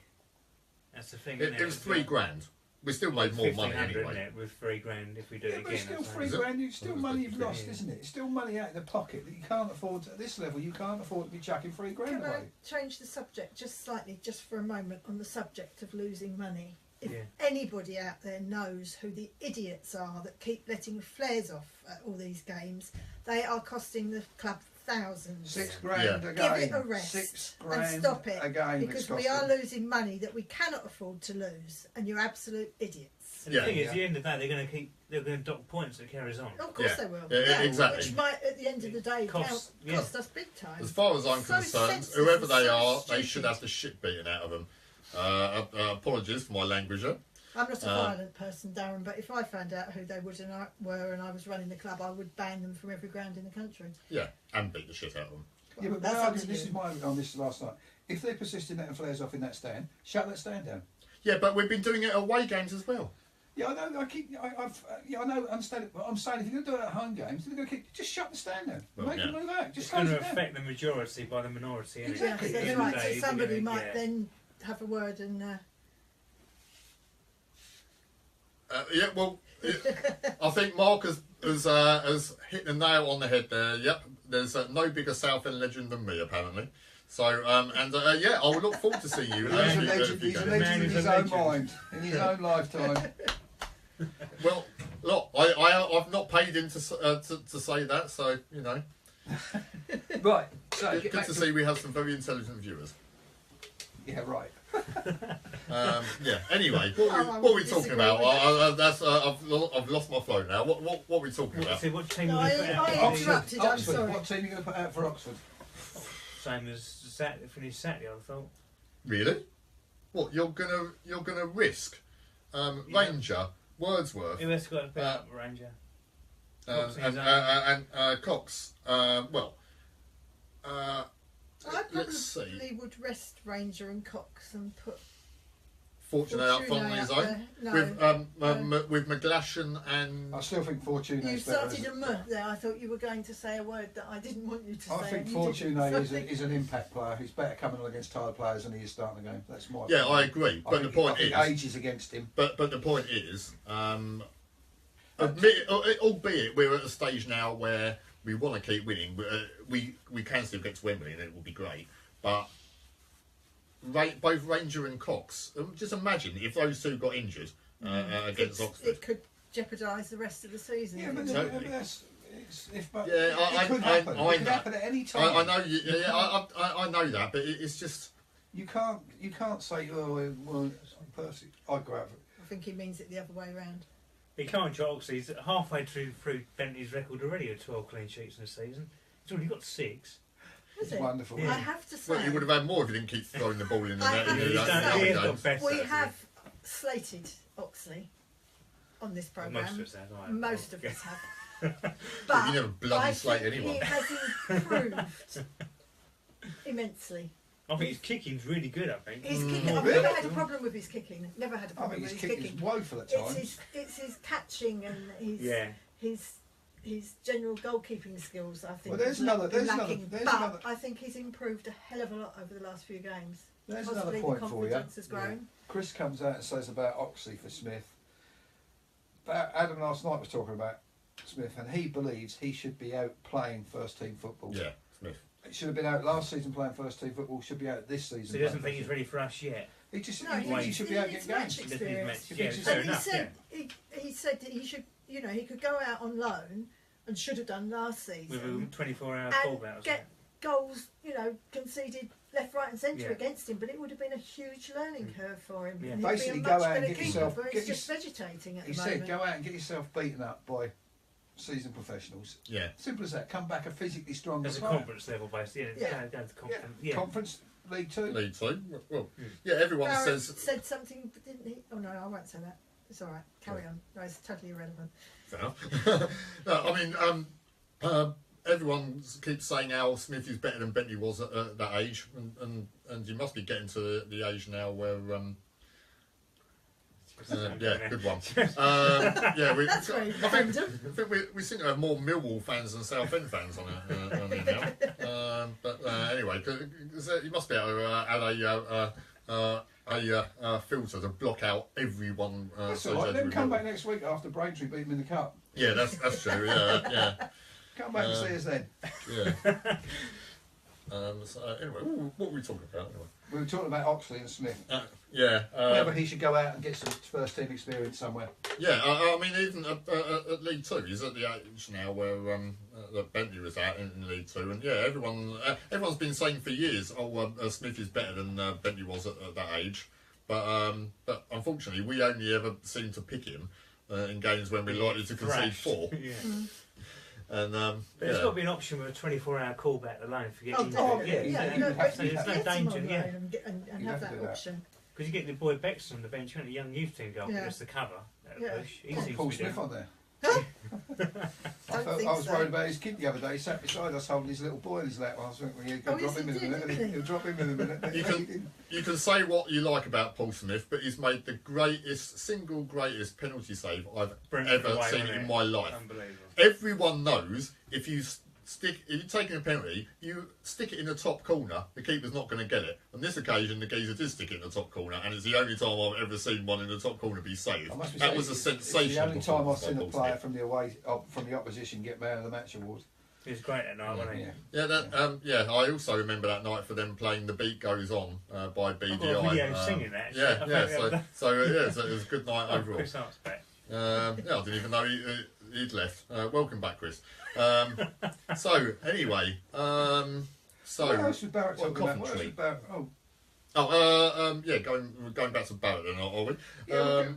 Speaker 3: That's the thing.
Speaker 1: It was $3,000. We still made more money anyway.
Speaker 3: Isn't it, with $3,000 if we do it again.
Speaker 2: But it's still $3,000. It's still money you've lost, isn't it? It's still money out of the pocket that you can't afford at this level. You can't afford to be chucking $3,000 away.
Speaker 4: Can I change the subject just slightly, just for a moment, on the subject of losing money? If anybody out there knows who the idiots are that keep letting flares off at all these games, they are costing the club thousands.
Speaker 2: $6,000 again.
Speaker 4: Give it a rest and stop it
Speaker 2: again,
Speaker 4: because we are losing money that we cannot afford to lose, and you're absolute idiots.
Speaker 3: And the thing is, at the end of the day, they're going to dock points that carries on.
Speaker 4: Of course they will.
Speaker 1: Yeah, exactly.
Speaker 4: Which might, at the end of the day, cost us big time.
Speaker 1: As far as I'm concerned, whoever they are, they should have the shit beaten out of them. Apologies for my language.
Speaker 4: I'm not a violent person, Darren, but if I found out who they were and I was running the club, I would ban them from every ground in the country.
Speaker 1: Yeah, and beat the shit out of them.
Speaker 2: Yeah, but this is my argument on this last night. If they persist in letting flares off in that stand, shut that stand down.
Speaker 1: Yeah, but we've been doing it at away games as well.
Speaker 2: Yeah, I know. I know. Understand it. But I'm saying if you're going to do it at home games, you're going to just shut the stand down. Make them move out. Just
Speaker 3: it's going to affect the majority by the minority.
Speaker 2: Exactly.
Speaker 4: That's right. So somebody might then have a word and.
Speaker 1: I think Mark has hit the nail on the head there. Yep, there's no bigger Southend legend than me, apparently. So, I would look forward to seeing you.
Speaker 2: He's a legend in his own mind, in his own lifetime.
Speaker 1: Well, look, I've not paid him to say that, so, you know.
Speaker 2: Right. So
Speaker 1: good to see we have some very intelligent viewers.
Speaker 2: Yeah, right.
Speaker 1: Anyway, what are we talking about? I've lost my flow now. What are we talking about?
Speaker 3: What team
Speaker 4: I interrupted. I'm sorry.
Speaker 2: What team are you going to put out for Oxford?
Speaker 3: Same as finished Saturday, I thought.
Speaker 1: Really? What you're gonna risk? Ranger, Wordsworth.
Speaker 3: Who else got to put up Ranger?
Speaker 1: And Cox.
Speaker 4: I
Speaker 1: let's see.
Speaker 4: probably would rest Ranger and Cox and put
Speaker 1: Fortune out front on his own. No, with McGlashan and.
Speaker 2: I still think Fortune.
Speaker 4: You started a muh there. I thought you were going to say a word that I didn't want you to say.
Speaker 2: I think Fortune is an impact player. He's better coming on against tired players than he is starting the game. That's my.
Speaker 1: Yeah, I agree. But the point is,
Speaker 2: age is against him.
Speaker 1: But the point is, albeit we're at a stage now where we want to keep winning. We can still get to Wembley and it will be great. But both Ranger and Cox, just imagine if those two got injured against Oxford.
Speaker 4: It could jeopardise the rest of the season.
Speaker 2: Yeah, but
Speaker 1: totally.
Speaker 2: It could happen. It could happen at any time.
Speaker 1: I know. I know that, but it's just
Speaker 2: you can't say, oh, well, Percy. I'd go out for it.
Speaker 4: I think he means it the other way around.
Speaker 3: He can't joke. He's halfway through Bentley's record already of 12 clean sheets in a season. He's already got 6.
Speaker 2: It's wonderful.
Speaker 4: Yeah. I have to say.
Speaker 1: Well, you would have had more if you didn't keep throwing the ball in
Speaker 4: the
Speaker 1: net.
Speaker 4: We have slated Oxley on this programme. Most of us have. But
Speaker 1: you never bloody slate anyone.
Speaker 4: He has improved immensely.
Speaker 3: I think his kicking's really good. I think.
Speaker 4: His kicking, I've never had a problem with his kicking. Never had a
Speaker 2: I
Speaker 4: problem
Speaker 2: think
Speaker 4: with
Speaker 2: his
Speaker 4: his
Speaker 2: kick
Speaker 4: kicking.
Speaker 2: is woeful at times.
Speaker 4: It's his catching and his general goalkeeping skills. I think.
Speaker 2: Well, there's another-
Speaker 4: been
Speaker 2: there's another-
Speaker 4: lacking,
Speaker 2: there's
Speaker 4: but
Speaker 2: another-
Speaker 4: I think he's improved a hell of a lot over the last few games.
Speaker 2: There's
Speaker 4: Possibly
Speaker 2: another point
Speaker 4: the
Speaker 2: for you.
Speaker 4: confidence has grown.
Speaker 2: Chris comes out and says about Oxley for Smith. Adam last night was talking about Smith, and he believes he should be out playing first team football.
Speaker 1: Yeah, Smith.
Speaker 2: He should have been out last season playing first team football. Should be out this season.
Speaker 3: So he doesn't
Speaker 2: playing
Speaker 3: think he's
Speaker 2: first
Speaker 3: ready for us yet.
Speaker 2: team. He just
Speaker 4: No,
Speaker 2: he thinks he should be out
Speaker 4: it's
Speaker 2: getting
Speaker 4: match
Speaker 2: games.
Speaker 3: He doesn't need
Speaker 4: experience.
Speaker 3: match- Yeah,
Speaker 2: He
Speaker 3: fair
Speaker 4: And he
Speaker 3: enough.
Speaker 4: said
Speaker 3: Yeah.
Speaker 4: he said that he should, he could go out on loan and should have done last
Speaker 3: With
Speaker 4: season.
Speaker 3: a 24-hour
Speaker 4: And
Speaker 3: call out.
Speaker 4: get goals, conceded left, right, and centre
Speaker 3: Yeah.
Speaker 4: against him, but it would have been a huge learning curve for him.
Speaker 3: Yeah.
Speaker 4: And
Speaker 2: Basically,
Speaker 4: he'd be
Speaker 2: go
Speaker 4: a much
Speaker 2: out and
Speaker 4: better
Speaker 2: get
Speaker 4: keeper,
Speaker 2: yourself-
Speaker 4: but
Speaker 2: get
Speaker 4: he's
Speaker 2: your-
Speaker 4: just vegetating at
Speaker 2: He
Speaker 4: the
Speaker 2: said,
Speaker 4: moment.
Speaker 2: go out and get yourself beaten up by seasoned professionals.
Speaker 1: Yeah.
Speaker 2: Simple as that. Come back a physically stronger
Speaker 3: There's a
Speaker 2: player.
Speaker 3: conference level based. Yeah,
Speaker 4: Yeah.
Speaker 3: down to
Speaker 2: Yeah.
Speaker 3: conference. Yeah.
Speaker 2: Conference League Two.
Speaker 1: League two. Well,
Speaker 3: Mm.
Speaker 1: yeah. Everyone
Speaker 4: Barrett
Speaker 1: says.
Speaker 4: said something, but didn't he? Oh no, I won't say that. It's all right. Carry on. No, it's totally irrelevant.
Speaker 1: Fair enough. No, I mean, everyone keeps saying how Smith is better than Bentley was at that age, and you must be getting to the age now where. Yeah, good one. Yeah,
Speaker 4: That's very
Speaker 1: I
Speaker 4: random.
Speaker 1: think we seem to have more Millwall fans than Southend fans on it now. But anyway, 'cause you must be able to add a filter to block out everyone.
Speaker 2: That's all right. Then come back next week after Braintree beat him in the cup.
Speaker 1: Yeah, that's true. Yeah.
Speaker 2: Come back and see us then.
Speaker 1: Yeah. So anyway, what were we talking about anyway?
Speaker 2: We were talking about Oxley and Smith.
Speaker 1: Yeah.
Speaker 2: Whether he should go out and get some first team experience somewhere.
Speaker 1: Yeah, I mean, even at League Two, he's at the age now where that Bentley was at in League Two, and yeah, everyone's been saying for years, Smith is better than Bentley was at that age, but unfortunately, we only ever seem to pick him in games when we're likely to concede 4.
Speaker 3: Yeah.
Speaker 1: And
Speaker 3: But there's got to be an option with a 24-hour callback alone for getting
Speaker 2: definitely.
Speaker 3: injured.
Speaker 2: Yeah,
Speaker 4: but
Speaker 3: So there's no
Speaker 4: get him
Speaker 3: danger,
Speaker 4: on
Speaker 3: yeah.
Speaker 4: loan and
Speaker 2: You
Speaker 4: have
Speaker 2: have to
Speaker 4: that
Speaker 2: do that.
Speaker 4: option.
Speaker 3: Because you get the boy Bex on the bench, and the young youth team goal,
Speaker 4: Yeah.
Speaker 3: just the cover, that
Speaker 4: Yeah.
Speaker 3: push. He
Speaker 2: Got
Speaker 3: seems
Speaker 2: Paul
Speaker 3: to be
Speaker 2: Smith
Speaker 3: doing.
Speaker 2: on there.
Speaker 4: Don't think
Speaker 2: I was
Speaker 4: so.
Speaker 2: worried about his kid the other day. He sat beside us holding his little boy in his lap. I was thinking, well, he'll
Speaker 4: Oh,
Speaker 2: drop
Speaker 4: yes,
Speaker 2: him in a
Speaker 4: he did,
Speaker 2: minute.
Speaker 4: didn't he?
Speaker 2: He'll drop him in a minute.
Speaker 1: You can say what you like about Paul Smith, but he's made the single greatest penalty save I've
Speaker 3: Brilliant
Speaker 1: ever
Speaker 3: away,
Speaker 1: seen
Speaker 3: wasn't
Speaker 1: in
Speaker 3: it?
Speaker 1: my life.
Speaker 3: Unbelievable.
Speaker 1: Everyone knows if you're taking a penalty, you stick it in the top corner, the keeper's not going to get it. On this occasion, the geezer did stick it in the top corner, and it's the only time I've ever seen one in the top corner be saved.
Speaker 2: I must be
Speaker 1: That
Speaker 2: saying,
Speaker 1: was a
Speaker 2: it's
Speaker 1: sensation.
Speaker 2: the only time I've seen a
Speaker 1: Paul
Speaker 2: player
Speaker 1: Smith.
Speaker 2: from the opposition get man of the match award.
Speaker 3: He was great at night, wasn't he?
Speaker 2: Yeah.
Speaker 1: I also remember that night for them playing "The Beat Goes On" by BDI.
Speaker 3: I've got a video singing that, actually. I
Speaker 1: Yeah.
Speaker 3: think
Speaker 1: So it was a good night overall.
Speaker 3: Chris Hart's back.
Speaker 1: I didn't even know he'd left. Welcome back, Chris. So anyway,
Speaker 2: What else was Barrett
Speaker 1: what
Speaker 2: talking about? What else
Speaker 1: Coventry?
Speaker 2: was Barrett? Oh,
Speaker 1: going back to Barrett then, are we?
Speaker 2: yeah,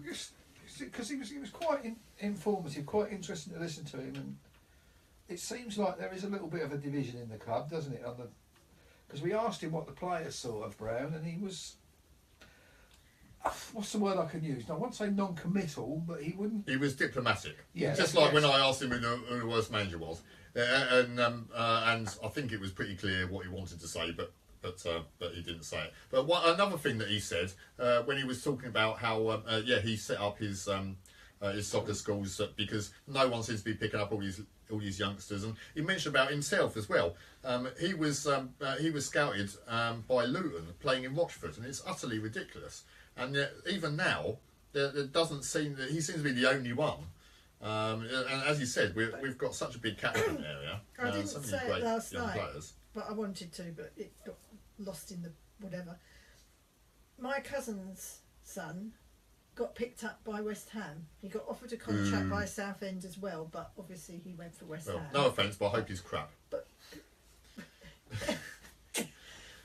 Speaker 2: because he was quite informative, quite interesting to listen to him, and it seems like there is a little bit of a division in the club, doesn't it? Because we asked him what the players saw of Brown, and he was. What's the word I can use? Now, I won't say non-committal, but he wouldn't.
Speaker 1: He was diplomatic.
Speaker 2: Yeah,
Speaker 1: Just like when I asked him who the worst manager was, and I think it was pretty clear what he wanted to say, but he didn't say it. But another thing that he said when he was talking about how he set up his soccer schools because no one seems to be picking up all these youngsters, and he mentioned about himself as well. He was scouted by Luton playing in Rochford, and it's utterly ridiculous. And yet, even now, there doesn't seem that he seems to be the only one. And as you said, we've got such a big catchment area.
Speaker 4: I didn't
Speaker 1: so many
Speaker 4: say it
Speaker 1: great
Speaker 4: last
Speaker 1: young
Speaker 4: night.
Speaker 1: players.
Speaker 4: But I wanted to, but it got lost in the whatever. My cousin's son got picked up by West Ham. He got offered a contract by Southend as well, but obviously he went for West
Speaker 1: Well,
Speaker 4: Ham.
Speaker 1: no offence, but I hope he's crap.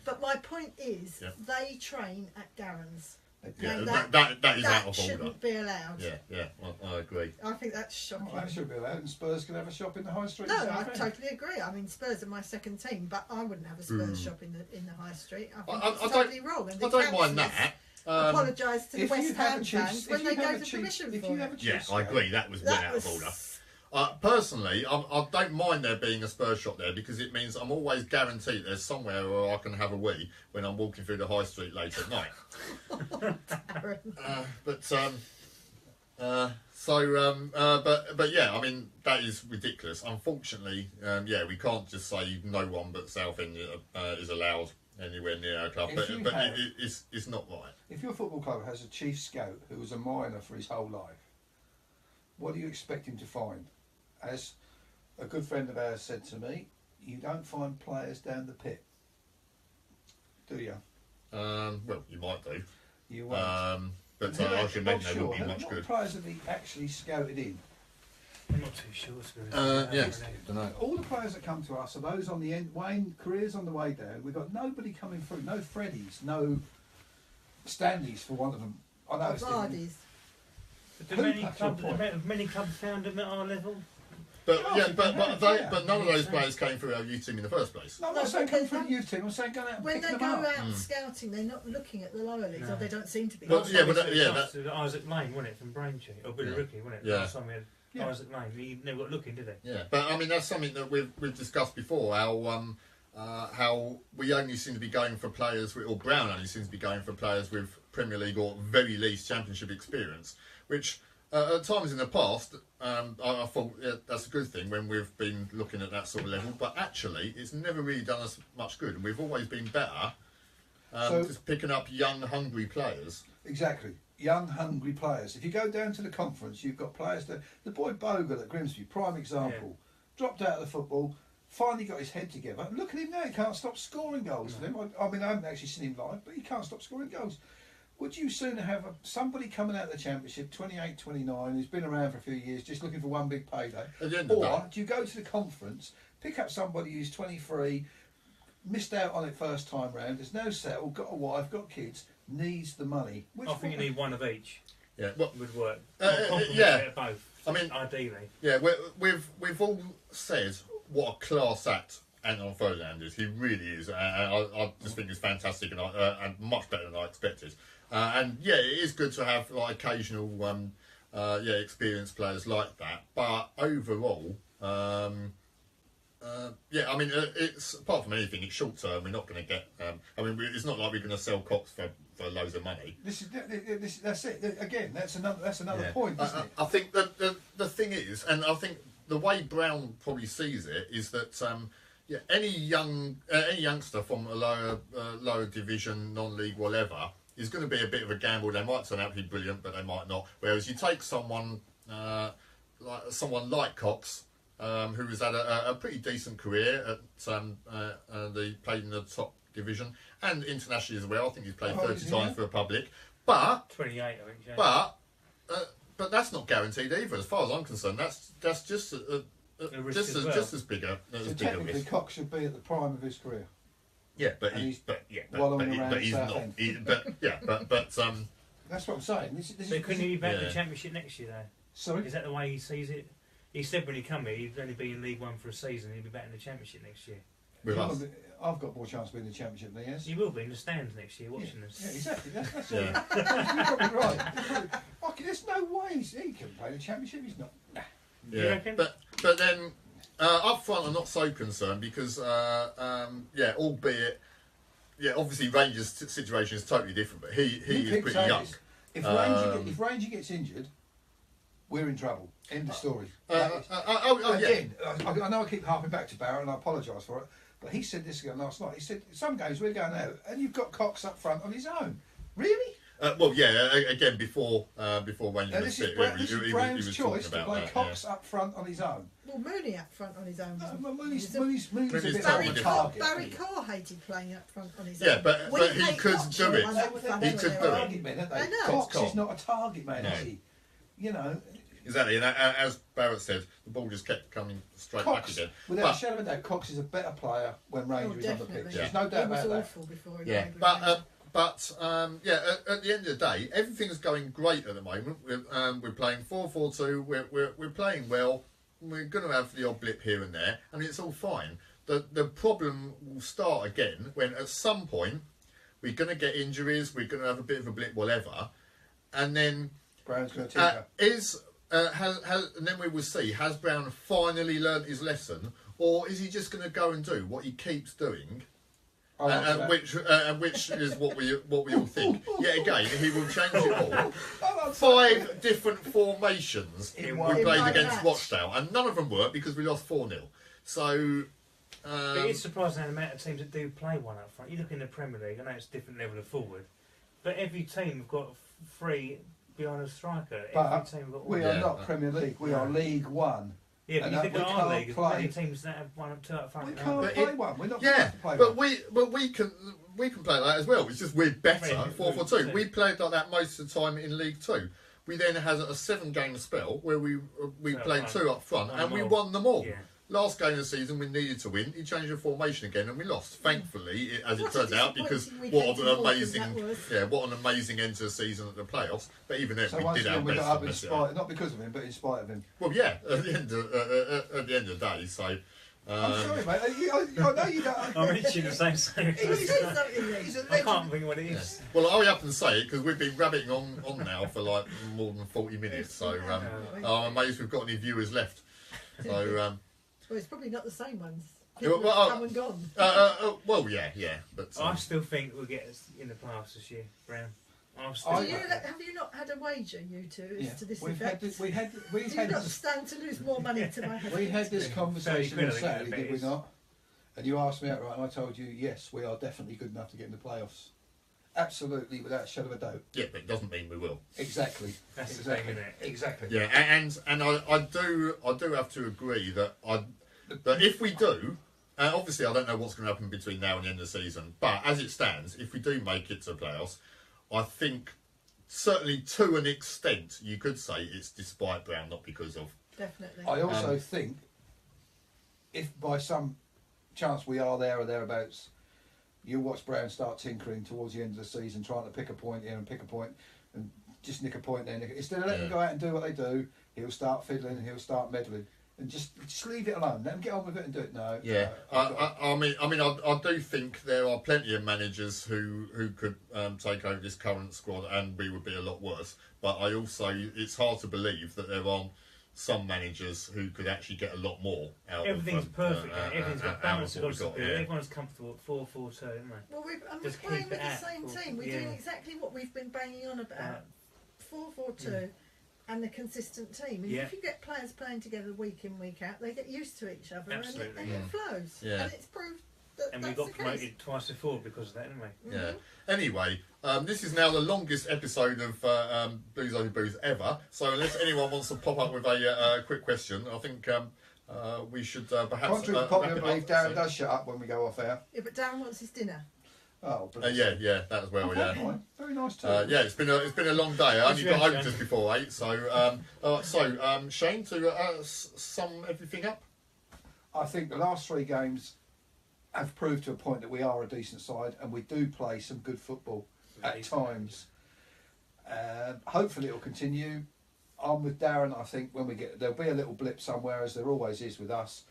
Speaker 4: But my point is,
Speaker 1: Yeah.
Speaker 4: they train at Garens.
Speaker 1: Yeah,
Speaker 4: And
Speaker 1: that is out
Speaker 4: that
Speaker 1: of order.
Speaker 4: shouldn't be allowed.
Speaker 1: Yeah, I agree.
Speaker 4: I think that's shocking.
Speaker 2: Oh, that should be allowed, and Spurs can have a shop in the high street.
Speaker 4: No,
Speaker 2: in
Speaker 4: I
Speaker 2: Southend.
Speaker 4: totally agree. I mean, Spurs are my second team, but I wouldn't have a Spurs shop in the high street. I think it's totally wrong. And
Speaker 1: I don't mind that.
Speaker 4: Apologise to the
Speaker 2: If
Speaker 4: West
Speaker 2: you have
Speaker 4: Ham
Speaker 2: a cheap-
Speaker 4: fans
Speaker 2: if
Speaker 4: when
Speaker 2: you
Speaker 4: they
Speaker 2: have
Speaker 4: go
Speaker 2: a
Speaker 4: to
Speaker 2: cheap-
Speaker 4: permission
Speaker 2: if
Speaker 4: for
Speaker 2: you
Speaker 4: it.
Speaker 2: have a cheap
Speaker 1: Yeah, I agree. That was went
Speaker 4: That
Speaker 1: out of order.
Speaker 4: was.
Speaker 1: Personally, I don't mind there being a Spurs shop there because it means I'm always guaranteed there's somewhere where I can have a wee when I'm walking through the high street late at night. But yeah, I mean that is ridiculous. Unfortunately, yeah, we can't just say no one but Southend is allowed anywhere near our club. It's not right.
Speaker 2: If your football club has a chief scout who was a miner for his whole life, what do you expect him to find? As a good friend of ours said to me, you don't find players down the pit, do you?
Speaker 1: Well, you might do.
Speaker 2: You won't.
Speaker 1: But I should imagine they won't be much good.
Speaker 2: What players have he actually scouted in?
Speaker 3: I'm not too sure. To be honest.
Speaker 1: Don't know.
Speaker 2: All the players that come to us are those on the end. Wayne, careers on the way down. We've got nobody coming through. No Freddies, no Standys for one of them. I know it's
Speaker 4: Vardy's.
Speaker 3: But do many clubs found them at our level?
Speaker 1: But
Speaker 2: Oh,
Speaker 1: yeah,
Speaker 2: yeah.
Speaker 1: but none of those players came through our youth team in the first place.
Speaker 2: No, I'm
Speaker 4: No,
Speaker 2: not saying come
Speaker 4: because
Speaker 2: through the youth team. I'm saying go out and
Speaker 4: When
Speaker 2: pick
Speaker 4: they
Speaker 2: them
Speaker 4: go
Speaker 2: up.
Speaker 4: out scouting, they're not looking at the lower leagues,
Speaker 3: No.
Speaker 4: or they don't seem to be.
Speaker 1: Well,
Speaker 3: Last
Speaker 1: yeah,
Speaker 3: time
Speaker 1: but
Speaker 3: we
Speaker 1: that-
Speaker 3: saw Isaac Lane, wasn't it, from Braintree? Or Billy
Speaker 1: Yeah.
Speaker 3: Rookie, wasn't it?
Speaker 1: Yeah.
Speaker 3: Last time we had
Speaker 2: Yeah.
Speaker 3: Isaac Lane. He never got looking, did he?
Speaker 1: Yeah, but I mean that's something that we've discussed before. How we only seem to be going for players, or Brown only seems to be going for players with Premier League or very least Championship experience, which at times in the past I thought that's a good thing when we've been looking at that sort of level. But actually, it's never really done us much good, and we've always been better just picking up young, hungry players.
Speaker 2: Exactly. Young, hungry players. If you go down to the conference, you've got players that... The boy Bogle at Grimsby, prime example, dropped out of the football, finally got his head together. And look at him now, he can't stop scoring goals for them. I mean, I haven't actually seen him live, but he can't stop scoring goals. Would you sooner have somebody coming out of the Championship, 28, 29, who's been around for a few years, just looking for one big payday?
Speaker 1: At the end of the
Speaker 2: Or
Speaker 1: day,
Speaker 2: do you go to the conference, pick up somebody who's 23, missed out on it first time round, is now settled, got a wife, got kids, needs the money?
Speaker 3: I think you need one of each.
Speaker 1: yeah, well,
Speaker 3: Would work.
Speaker 1: yeah.
Speaker 3: Both.
Speaker 1: I mean,
Speaker 3: ideally.
Speaker 1: yeah, we've all said what a class act Anton Ferdinand is. He really is, and I just think he's fantastic and much better than I expected. And yeah, it is good to have like occasional, experienced players like that. But overall, yeah, I mean, it's apart from anything, it's short term. We're not going to get. I mean, it's not like we're going to sell Cox for loads of money.
Speaker 2: That's it. Again, that's another point, isn't it?
Speaker 1: I think that the thing is, and I think the way Brown probably sees it is that any youngster from a lower division, non-league, whatever, is going to be a bit of a gamble. They might turn out to be brilliant, but they might not. Whereas you take someone like Cox, who has had a pretty decent career at they played in the top division and internationally as well. I think he's played 30 times for Republic, but
Speaker 3: 28, I think. Yeah.
Speaker 1: But that's not guaranteed either, as far as I'm concerned. That's just just as big a
Speaker 2: So technically,
Speaker 1: risk.
Speaker 2: Cox should be at the prime of his career.
Speaker 1: Yeah, but
Speaker 2: And
Speaker 1: he's
Speaker 2: wallowing around
Speaker 1: he's not.
Speaker 2: Southend. That's what I'm saying.
Speaker 3: But couldn't he be back in the Championship next year, though?
Speaker 2: Sorry?
Speaker 3: Is that the way he sees it? He said when he come here, he'd only be in League One for a season. He'd be back in the Championship next year.
Speaker 1: with
Speaker 2: Yeah,
Speaker 1: us.
Speaker 2: I've got more chance of being in the Championship than he has.
Speaker 3: He will be in the stands next year watching us.
Speaker 2: Yeah, exactly. That's
Speaker 1: Yeah.
Speaker 2: You're probably right. Okay, there's no way he can play the Championship. He's not. Nah.
Speaker 3: You
Speaker 1: Yeah,
Speaker 3: reckon?
Speaker 1: but then up front, I'm not so concerned because albeit obviously Rangers' situation is totally different, but he is pretty young.
Speaker 2: If Ranger gets injured, we're in trouble. End of story.
Speaker 1: Yeah.
Speaker 2: Again, I know I keep harping back to Barrett, and I apologise for it, but he said this again last night. He said some games we're going out, and you've got Cox up front on his own. Really?
Speaker 1: Again before Rangers.
Speaker 2: Now, this is Brown's choice to play Cox up front on his own.
Speaker 4: Well, Mooney up front on his own.
Speaker 2: Mooney's a bit
Speaker 4: Barry
Speaker 2: of a
Speaker 4: Carr,
Speaker 2: target.
Speaker 4: Barry Carr hated playing up front on his
Speaker 1: Yeah,
Speaker 4: own.
Speaker 1: but
Speaker 4: We
Speaker 1: he
Speaker 4: hate
Speaker 1: could
Speaker 4: Cox
Speaker 1: do
Speaker 4: on
Speaker 1: it.
Speaker 4: one up front
Speaker 1: He
Speaker 4: when
Speaker 1: could
Speaker 4: they're
Speaker 1: do it.
Speaker 4: on.
Speaker 2: Target man, aren't they?
Speaker 4: I know.
Speaker 2: Cox
Speaker 1: Cox.
Speaker 2: is not a target man,
Speaker 1: No.
Speaker 2: is he? You know,
Speaker 1: Exactly, and as Barrett said, the ball just kept coming straight back
Speaker 2: Cox,
Speaker 1: again.
Speaker 2: without a shadow of a doubt, Cox is a better player when Ranger is on the pitch.
Speaker 4: definitely.
Speaker 2: There's no doubt
Speaker 4: He was
Speaker 2: about that.
Speaker 4: awful before he
Speaker 1: Yeah,
Speaker 4: played with
Speaker 1: but
Speaker 4: Rangers.
Speaker 1: at the end of the day, everything's going great at the moment. We're playing 4-4-2. We're playing well. We're going to have the odd blip here and there, and it's all fine. The problem will start again when at some point we're going to get injuries. We're going to have a bit of a blip, whatever, and then
Speaker 2: Brown's going to take her.
Speaker 1: and then we will see, has Brown finally learnt his lesson, or is he just going to go and do what he keeps doing? Which is what we all think. Yet again, he will change it all. 5 different formations we played against Rochdale, and none of them worked because we lost 4-0. So.
Speaker 3: But it's surprising the amount of teams that do play one up front. You look in the Premier League, I know it's a different level of forward, but every team have got 3 behind a striker.
Speaker 2: But we are not Premier League. We are League One.
Speaker 3: Yeah, but you think of our league, there's many teams that have 1 or 2 up front.
Speaker 2: We can't play one. We're not
Speaker 1: yeah,
Speaker 2: play
Speaker 1: but
Speaker 2: one.
Speaker 1: we can play like that as well. It's just we're better 4-4-2. We played like that most of the time in League Two. We then had a 7-game spell where we played 2 up front and we won them all.
Speaker 3: Yeah.
Speaker 1: Last game of the season, we needed to win. He changed the formation again, and we lost. Thankfully, as it turned out, because what an amazing end to the season at the playoffs. But even then, we did our best to mess it up.
Speaker 2: Not because of him, but in spite of him.
Speaker 1: Well, yeah, at the end of the day. So.
Speaker 2: I'm sorry, mate. I know you don't.
Speaker 3: I'm itching the same thing. I can't think what it is.
Speaker 1: Yeah. Well, hurry up and say it, because we've been rabbiting on now for like more than 40 minutes. So I'm amazed we've got any viewers left. So.
Speaker 4: Well, it's probably not the same ones.
Speaker 1: Come
Speaker 4: and gone.
Speaker 1: Well, yeah. But
Speaker 3: I still think we'll get us in the playoffs this year, Brown.
Speaker 4: Have you not had a wager, you two, as to this effect?
Speaker 2: We had
Speaker 4: not stand to lose more money to my head.
Speaker 2: We had this conversation on Saturday, did we not? And you asked me outright, and I told you, yes, we are definitely good enough to get in the playoffs. Absolutely, without a shadow of a doubt.
Speaker 1: Yeah, but it doesn't mean we will.
Speaker 2: Exactly.
Speaker 3: That's the thing, isn't it?
Speaker 2: Exactly.
Speaker 1: Yeah, and I do have to agree that if we do, obviously I don't know what's going to happen between now and the end of the season, but as it stands, if we do make it to the playoffs, I think certainly to an extent you could say it's despite Brown, not because of.
Speaker 4: Definitely.
Speaker 2: I also think if by some chance we are there or thereabouts, you watch Brown start tinkering towards the end of the season, trying to pick a point here and pick a point and just nick a point there. Instead of letting them go out and do what they do, he'll start fiddling and he'll start meddling. And just leave it alone. Let them get on with it and do it. No.
Speaker 1: Yeah. I mean, I do think there are plenty of managers who could take over this current squad, and we would be a lot worse. But I also, it's hard to believe that there aren't some managers who could actually get a lot more out
Speaker 3: Everything's
Speaker 1: of
Speaker 3: perfect. Everything's got balance. Everyone's comfortable at 4-4-2, isn't they?
Speaker 4: Well, we're playing with the same team. We're doing exactly what we've been banging on about. 4-4-2. And the consistent team. And if you get players playing together week in, week out, they get used to each other.
Speaker 3: Absolutely.
Speaker 4: And it flows.
Speaker 1: Yeah.
Speaker 4: And it's proved that
Speaker 3: and
Speaker 4: that's
Speaker 3: we got promoted
Speaker 4: case.
Speaker 3: twice before because of that, didn't we?
Speaker 1: Yeah. Anyway, this is now the longest episode of Booze Over Booze ever. So unless anyone wants to pop up with a quick question, I think we should perhaps.
Speaker 2: Contrary to popular belief, Darren does shut up when we go off air.
Speaker 4: Yeah, but Darren wants his dinner.
Speaker 2: Oh,
Speaker 1: yeah, that as well. Yeah,
Speaker 2: very nice too.
Speaker 1: Yeah, it's been a long day. I only got home just before 8. So, Shane, to sum everything up.
Speaker 2: I think the last 3 games have proved to a point that we are a decent side, and we do play some good football at times. Hopefully, it will continue. I'm with Darren. I think when we there'll be a little blip somewhere, as there always is with us.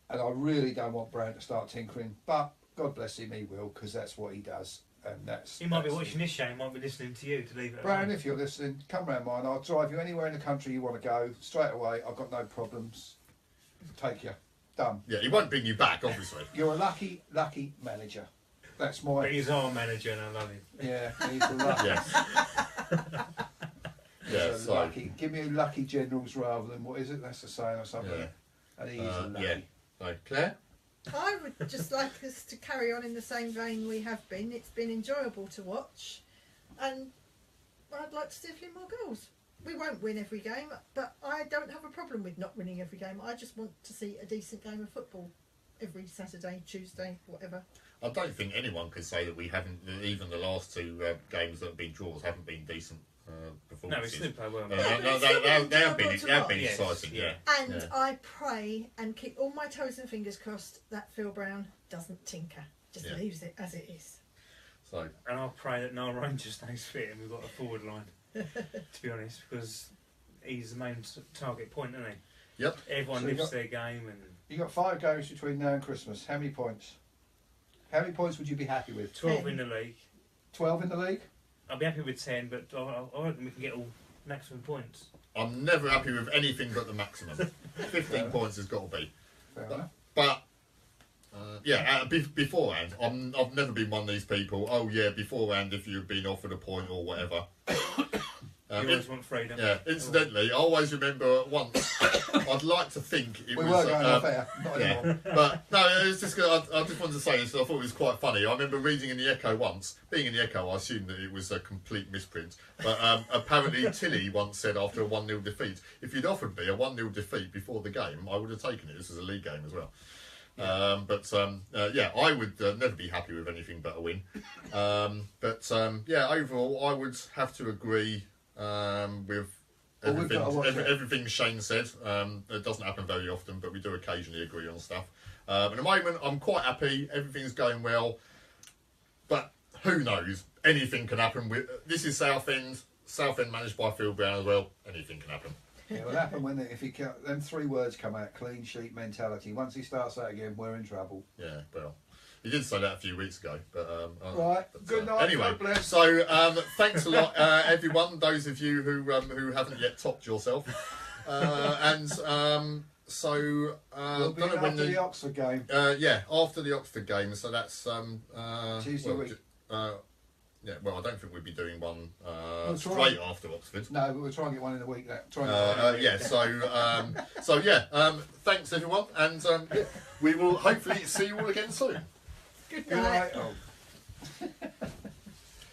Speaker 2: And I really don't want Brown to start tinkering, but God bless him, he will, because that's what he does, and that's.
Speaker 3: He might be watching this show. He might be listening to you to leave it.
Speaker 2: Brown, if you're listening, come round mine. I'll drive you anywhere in the country you want to go straight away. I've got no problems. Take you, done.
Speaker 1: Yeah, he won't bring you back, obviously.
Speaker 2: You're a lucky manager. That's my.
Speaker 3: But he's our manager, and I love him.
Speaker 2: Yeah, he's a lucky.
Speaker 1: Yes.
Speaker 2: So lucky. Give me lucky generals rather than what is it? That's a saying or something.
Speaker 1: Yeah.
Speaker 2: And he's a lucky.
Speaker 1: Yeah. So, Claire.
Speaker 4: I would just like us to carry on in the same vein we have been. It's been enjoyable to watch, and I'd like to see a few more goals. We won't win every game, but I don't have a problem with not winning every game. I just want to see a decent game of football every Saturday, Tuesday, whatever.
Speaker 1: I don't think anyone could say that we haven't, even the last 2 games that have been draws haven't been decent performances.
Speaker 3: No, we still play well.
Speaker 1: They have been exciting, yeah.
Speaker 4: And I pray and keep all my toes and fingers crossed that Phil Brown doesn't tinker, just leaves it as it is.
Speaker 1: So.
Speaker 3: And I'll pray that Noel Ranger stays fit and we've got a forward line, to be honest, because he's the main target point, isn't he?
Speaker 1: Yep.
Speaker 3: Everyone lives their game. And
Speaker 2: you got 5 games between now and Christmas. How many points? How many points would you be happy with?
Speaker 3: 12 in the league.
Speaker 2: 12 in the league?
Speaker 3: I'll be happy with 10, but I reckon we can get all maximum points.
Speaker 1: I'm never happy with anything but the maximum. 15 points has got to be.
Speaker 2: Fair enough.
Speaker 1: But beforehand, I've never been one of these people. Oh yeah, beforehand, if you've been offered a point or whatever.
Speaker 3: You always want freedom.
Speaker 1: Yeah. Incidentally, I always remember once. I'd like to think it
Speaker 2: We
Speaker 1: was.
Speaker 2: were going off air, not
Speaker 1: Yeah,
Speaker 2: anymore.
Speaker 1: but no, it's just. I just wanted to say this. I thought it was quite funny. I remember reading in the Echo once. Being in the Echo, I assumed that it was a complete misprint. But apparently, Tilly once said after a 1-0 defeat, if you'd offered me a 1-0 defeat before the game, I would have taken it. This is a league game as well. Yeah, I would never be happy with anything but a win. Overall, I would have to agree with everything Shane said. It doesn't happen very often, but we do occasionally agree on stuff. At the moment, I'm quite happy. Everything's going well, but who knows? Anything can happen. This is Southend managed by Phil Brown as well. Anything can happen.
Speaker 2: It will happen when them 3 words come out: clean sheet mentality. Once he starts that again, we're in trouble.
Speaker 1: Yeah, well, he did say that a few weeks ago, but
Speaker 2: right. Good night.
Speaker 1: Anyway,
Speaker 2: God bless.
Speaker 1: so thanks a lot, everyone. Those of you who haven't yet topped yourself,
Speaker 2: We'll be
Speaker 1: don't know when
Speaker 2: after the Oxford game.
Speaker 1: After the Oxford game. So that's
Speaker 2: Tuesday week.
Speaker 1: Yeah, well, I don't think we'd be doing one
Speaker 2: We'll try.
Speaker 1: straight after Oxford.
Speaker 2: No, but we'll try and get one in the week.
Speaker 1: Thanks everyone, and we will hopefully see you all again soon.
Speaker 2: Good night. Oh.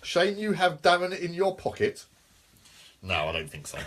Speaker 1: Shane, you have Darren in your pocket? No, I don't think so.